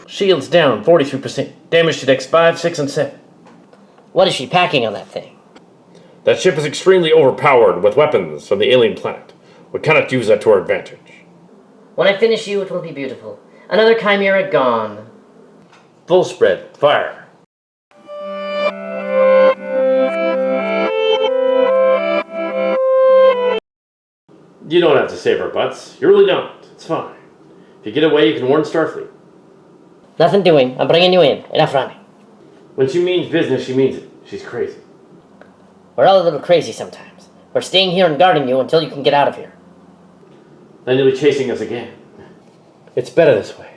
Shields down 43%. Damage to decks 5, 6, and 7. What is she packing on that thing? That ship is extremely overpowered with weapons from the alien planet. We cannot use that to our advantage. When I finish you, it will be beautiful. Another Chimera gone. Full spread. Fire. You don't have to save our butts. You really don't. It's fine. If you get away, you can warn Starfleet. Nothing doing. I'm bringing you in. Enough running. When she means business, she means it. She's crazy. We're all a little crazy sometimes. We're staying here and guarding you until you can get out of here. Then you'll be chasing us again. It's better this way.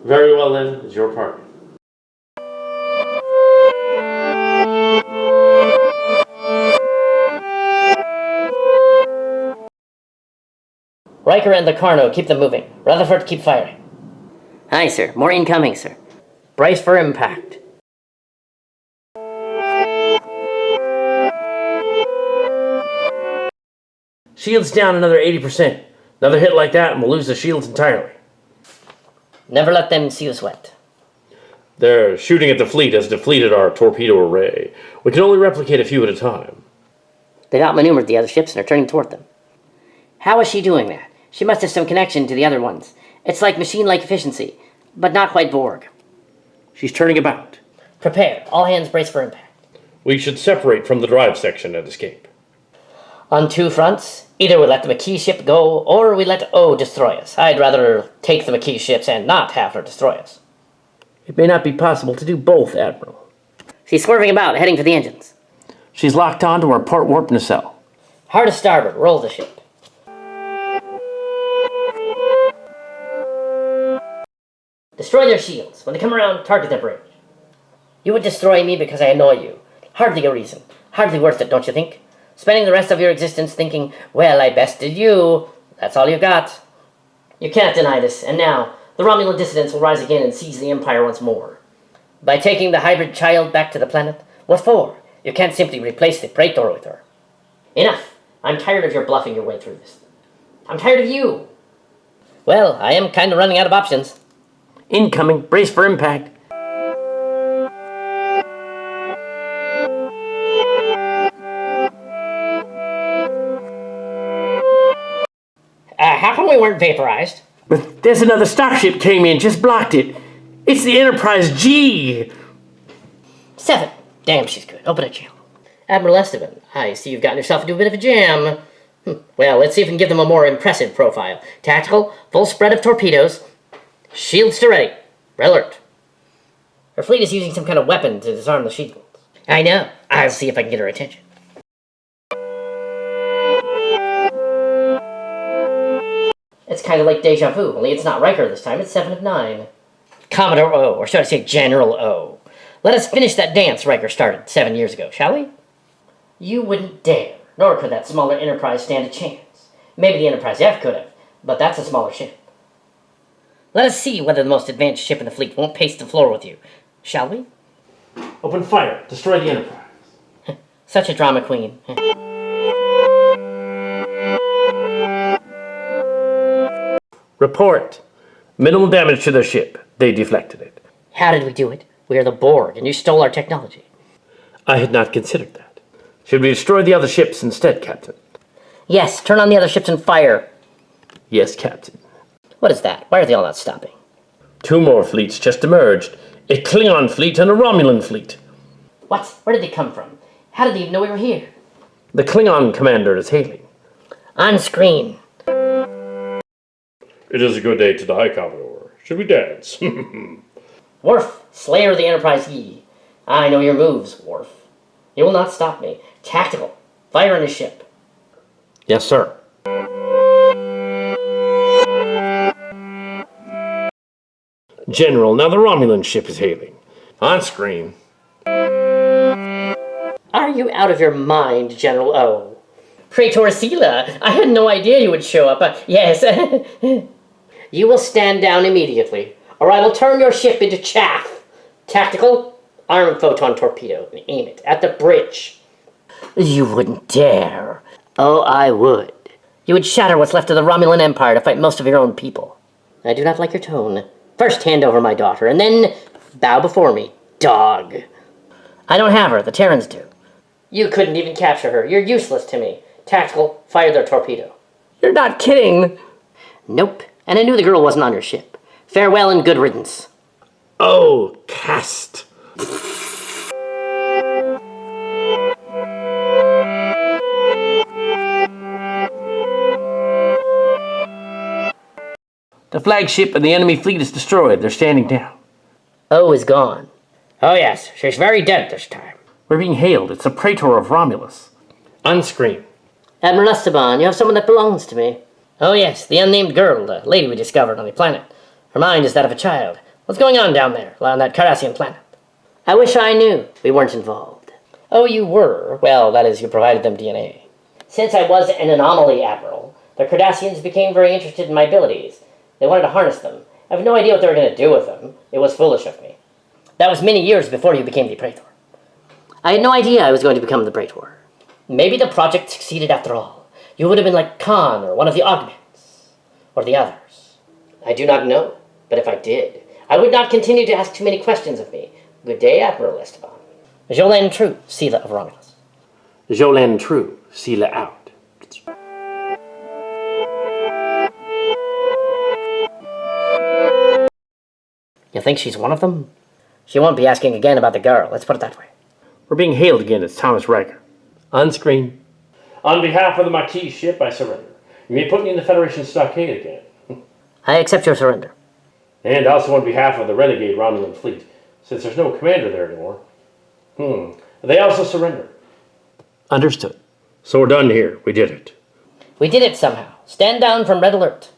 Very well then, it's your party. Riker and Locarno, keep them moving. Rutherford, keep firing. Aye, sir. More incoming, sir. Brace for impact. Shields down another 80%. Another hit like that and we'll lose the shields entirely. Never let them see us wet. Their shooting at the fleet has depleted our torpedo array. We can only replicate a few at a time. They've outmaneuvered the other ships and are turning toward them. How is she doing that? She must have some connection to the other ones. It's like machine-like efficiency, but not quite Borg. She's turning about. Prepare. All hands brace for impact. We should separate from the drive section and escape. On two fronts. Either we let the Maquis ship go, or we let O destroy us. I'd rather take the Maquis ships and not have her destroy us. It may not be possible to do both, Admiral. She's swerving about, heading for the engines. She's locked on to her port warp nacelle. Hard to starboard. Roll the ship. Destroy their shields. When they come around, target their bridge. You would destroy me because I annoy you. Hardly a reason. Hardly worth it, don't you think? Spending the rest of your existence thinking, well, I bested you. That's all you've got. You can't deny this, and now, the Romulan dissidents will rise again and seize the Empire once more. By taking the hybrid child back to the planet? What for? You can't simply replace the Praetor with her. Enough. I'm tired of your bluffing your way through this. I'm tired of you. Well, I am kind of running out of options. Incoming. Brace for impact. How come we weren't vaporized? But there's another Starship came in, just blocked it. It's the Enterprise G. 7. Damn, she's good. Open a channel. Admiral Esteban, I see you've gotten yourself into a bit of a jam. Well, let's see if we can give them a more impressive profile. Tactical, full spread of torpedoes. Shields to ready. Red alert. Her fleet is using some kind of weapon to disarm the shields. I know. I'll see if I can get her attention. It's kind of like deja vu, only it's not Riker this time. It's 7 of 9. Commodore O, or should I say General O. Let us finish that dance Riker started 7 years ago, shall we? You wouldn't dare, nor could that smaller Enterprise stand a chance. Maybe the Enterprise F could have, but that's a smaller ship. Let us see whether the most advanced ship in the fleet won't pace the floor with you, shall we? Open fire. Destroy the Enterprise. Such a drama queen. Report. Minimal damage to their ship. They deflected it. How did we do it? We are the Borg, and you stole our technology. I had not considered that. Should we destroy the other ships instead, Captain? Yes, turn on the other ships and fire. Yes, Captain. What is that? Why are they all not stopping? 2 more fleets just emerged. A Klingon fleet and a Romulan fleet. What? Where did they come from? How did they even know we were here? The Klingon commander is hailing. On screen. It is a good day to die, Commodore. Should we dance? Worf, Slayer of the Enterprise E. I know your moves, Worf. You will not stop me. Tactical. Fire in the ship. Yes, sir. General, now the Romulan ship is hailing. On screen. Are you out of your mind, General O? Praetor Sela, I had no idea you would show up. Yes. You will stand down immediately, or I will turn your ship into chaff. Tactical, arm photon torpedo, and aim it at the bridge. You wouldn't dare. Oh, I would. You would shatter what's left of the Romulan Empire to fight most of your own people. I do not like your tone. First hand over my daughter, and then bow before me, dog. I don't have her, the Terrans do. You couldn't even capture her. You're useless to me. Tactical, fire their torpedo. You're not kidding. Nope, and I knew the girl wasn't on your ship. Farewell and good riddance. Oh, cast. The flagship and the enemy fleet is destroyed. They're standing down. O is gone. Oh yes, she's very dead this time. We're being hailed. It's the Praetor of Romulus. Unscreen. Admiral Esteban, you have someone that belongs to me. Oh yes, the unnamed girl, the lady we discovered on the planet. Her mind is that of a child. What's going on down there, on that Cardassian planet? I wish I knew. We weren't involved. Oh, you were? Well, that is, you provided them DNA. Since I was an anomaly, Admiral, the Cardassians became very interested in my abilities. They wanted to harness them. I have no idea what they were going to do with them. It was foolish of me. That was many years before you became the Praetor. I had no idea I was going to become the Praetor. Maybe the project succeeded after all. You would have been like Khan or one of the augments. Or the others. I do not know. But if I did, I would not continue to ask too many questions of me. Good day, Admiral Esteban. Jolan True, Sela of Romulus. Jolan True, Sela out. You think she's one of them? She won't be asking again about the girl, let's put it that way. We're being hailed again. It's Thomas Riker. Unscreen. On behalf of the Maquis ship, I surrender. You may put me in the Federation stockade again. I accept your surrender. And also on behalf of the renegade Romulan fleet, since there's no commander there anymore. They also surrender. Understood. So we're done here. We did it. We did it somehow. Stand down from red alert.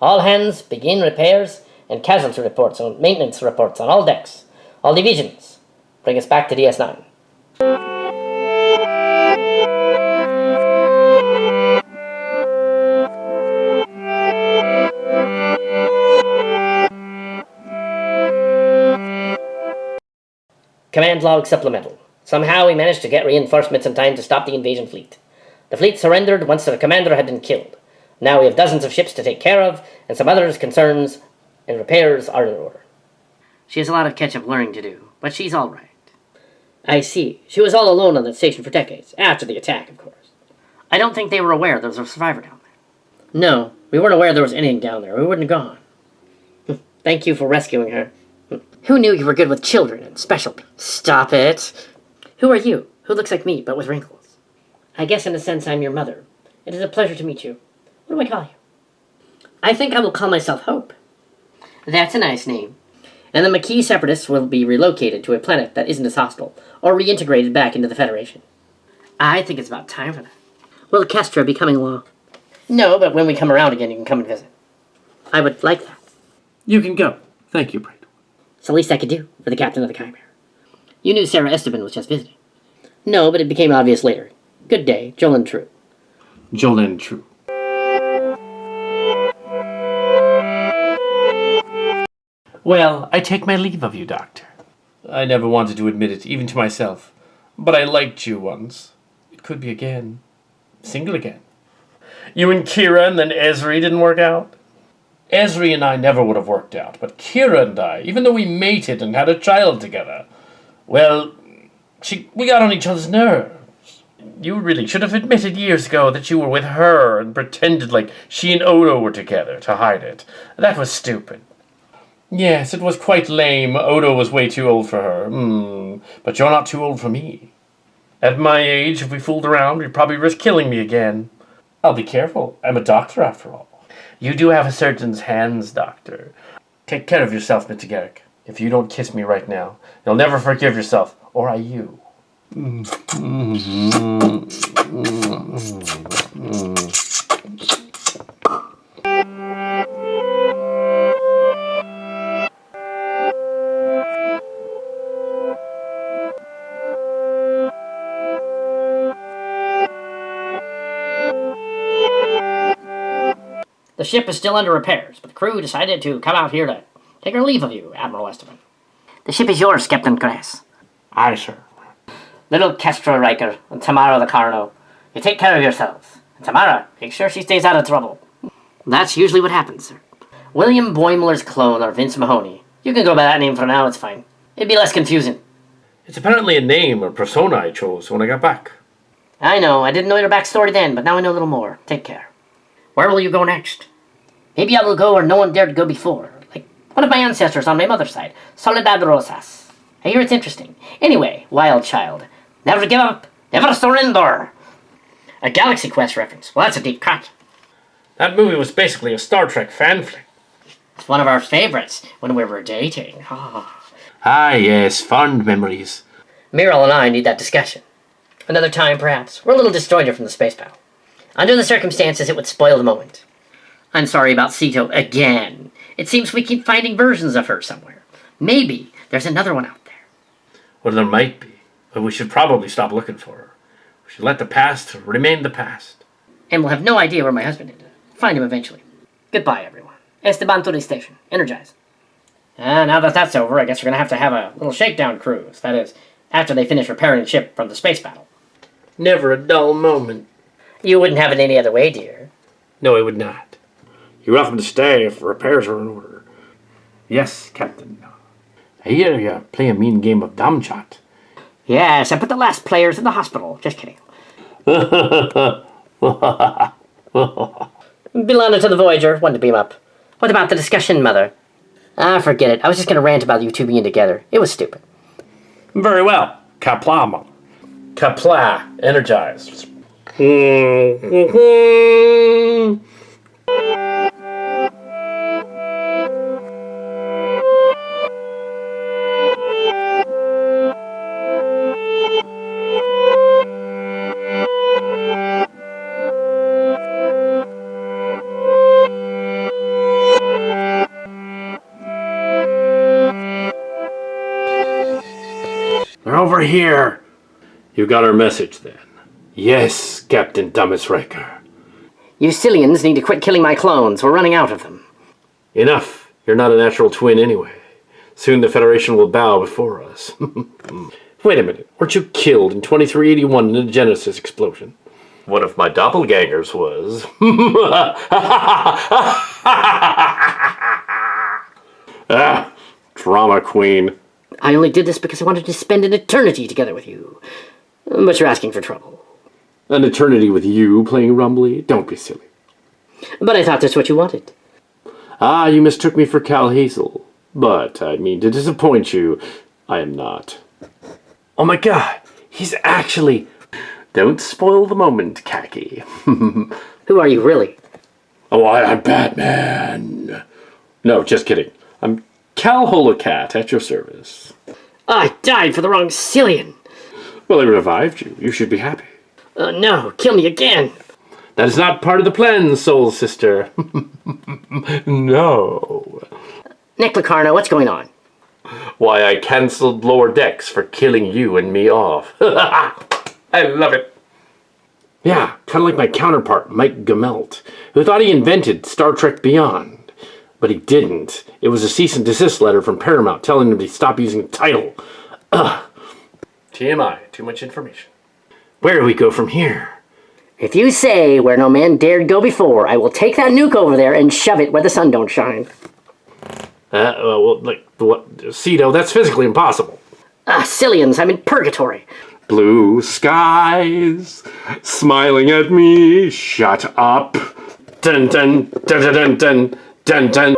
All hands begin repairs and casualty reports and maintenance reports on all decks. All divisions. Bring us back to DS9. Command log supplemental. Somehow we managed to get reinforcements in time to stop the invasion fleet. The fleet surrendered once their commander had been killed. Now we have dozens of ships to take care of, and some others' concerns and repairs are in order. She has a lot of catch-up learning to do, but she's all right. I see. She was all alone on that station for decades, after the attack, of course. I don't think they were aware there was a survivor down there. No, we weren't aware there was anything down there. We wouldn't have gone. Thank you for rescuing her. Who knew you were good with children and special people? Stop it. Who are you? Who looks like me, but with wrinkles? I guess in a sense I'm your mother. It is a pleasure to meet you. What do I call you? I think I will call myself Hope. That's a nice name. And the Maquis separatists will be relocated to a planet that isn't as hostile, or reintegrated back into the Federation. I think it's about time for that. Will Kestra be coming along? No, but when we come around again, you can come and visit. I would like that. You can go. Thank you, Praetor. It's the least I could do for the captain of the Chimera. You knew Sarah Esteban was just visiting. No, but it became obvious later. Good day, Jolan True. Jolan True. Well, I take my leave of you, Doctor. I never wanted to admit it, even to myself. But I liked you once. It could be again. Single again. You and Kira and then Ezri didn't work out? Ezri and I never would have worked out, but Kira and I, even though we mated and had a child together, well, we got on each other's nerves. You really should have admitted years ago that you were with her and pretended like she and Odo were together to hide it. That was stupid. Yes, it was quite lame. Odo was way too old for her. But you're not too old for me. At my age, if we fooled around, we'd probably risk killing me again. I'll be careful. I'm a doctor, after all. You do have a surgeon's hands, Doctor. Take care of yourself, Mr. Garak. If you don't kiss me right now, you'll never forgive yourself, or I you. The ship is still under repairs, but the crew decided to come out here to take our leave of you, Admiral Esteban. The ship is yours, Captain Krass. Aye, sir. Little Kestra Riker and Tamara Locarno, you take care of yourselves. And Tamara, make sure she stays out of trouble. That's usually what happens, sir. William Boimler's clone, or Vince Mahoney. You can go by that name for now, it's fine. It'd be less confusing. It's apparently a name or persona I chose when I got back. I know, I didn't know your backstory then, but now I know a little more. Take care. Where will you go next? Maybe I will go where no one dared go before. Like one of my ancestors on my mother's side, Soledad Rosas. I hear it's interesting. Anyway, wild child. Never give up, never surrender. A Galaxy Quest reference. Well, that's a deep cut. That movie was basically a Star Trek fan flick. It's one of our favorites when we were dating. Ah, yes, fond memories. Miral and I need that discussion. Another time, perhaps. We're a little disjointed from the space battle. Under the circumstances, it would spoil the moment. I'm sorry about Sito again. It seems we keep finding versions of her somewhere. Maybe there's another one out there. Well, there might be, but we should probably stop looking for her. We should let the past remain the past. And we'll have no idea where my husband is. Find him eventually. Goodbye, everyone. Esteban to the station. Energize. Now that that's over, I guess we're going to have a little shakedown cruise. That is, after they finish repairing the ship from the space battle. Never a dull moment. You wouldn't have it any other way, dear. No, I would not. You're welcome to stay if repairs are in order. Yes, Captain. I hear you play a mean game of damchat. Yes, I put the last players in the hospital. Just kidding. Belonging to the Voyager. Wanted to beam up. What about the discussion, Mother? Forget it. I was just going to rant about you two being together. It was stupid. Very well. Kaplama. Kapla. Energized. They're over here. You got our message then. Yes, Captain Thomas Riker. You Cillians need to quit killing my clones. We're running out of them. Enough. You're not a natural twin anyway. Soon the Federation will bow before us. Wait a minute. Weren't you killed in 2381 in a Genesis explosion? One of my doppelgangers was. Drama queen. I only did this because I wanted to spend an eternity together with you. But you're asking for trouble. An eternity with you playing Rumbly? Don't be silly. But I thought that's what you wanted. Ah, you mistook me for Cal Hazel. But I mean to disappoint you. I am not. Oh my god, he's actually... Don't spoil the moment, Khaki. Who are you, really? Oh, I'm Batman. No, just kidding. I'm Cal Holocat at your service. I died for the wrong Cillian. Well, I revived you. You should be happy. No, kill me again. That is not part of the plan, soul sister. No. Nick Locarno, what's going on? Why, I cancelled Lower Decks for killing you and me off. I love it. Yeah, kind of like my counterpart, Mike Gemelt, who thought he invented Star Trek Beyond. But he didn't. It was a cease and desist letter from Paramount telling him to stop using the title. TMI, too much information. Where do we go from here? If you say where no man dared go before, I will take that nuke over there and shove it where the sun don't shine. Sito, that's physically impossible. Cillians, I'm in purgatory. Blue skies, smiling at me, shut up. Dun dun dun dun dun dun dun.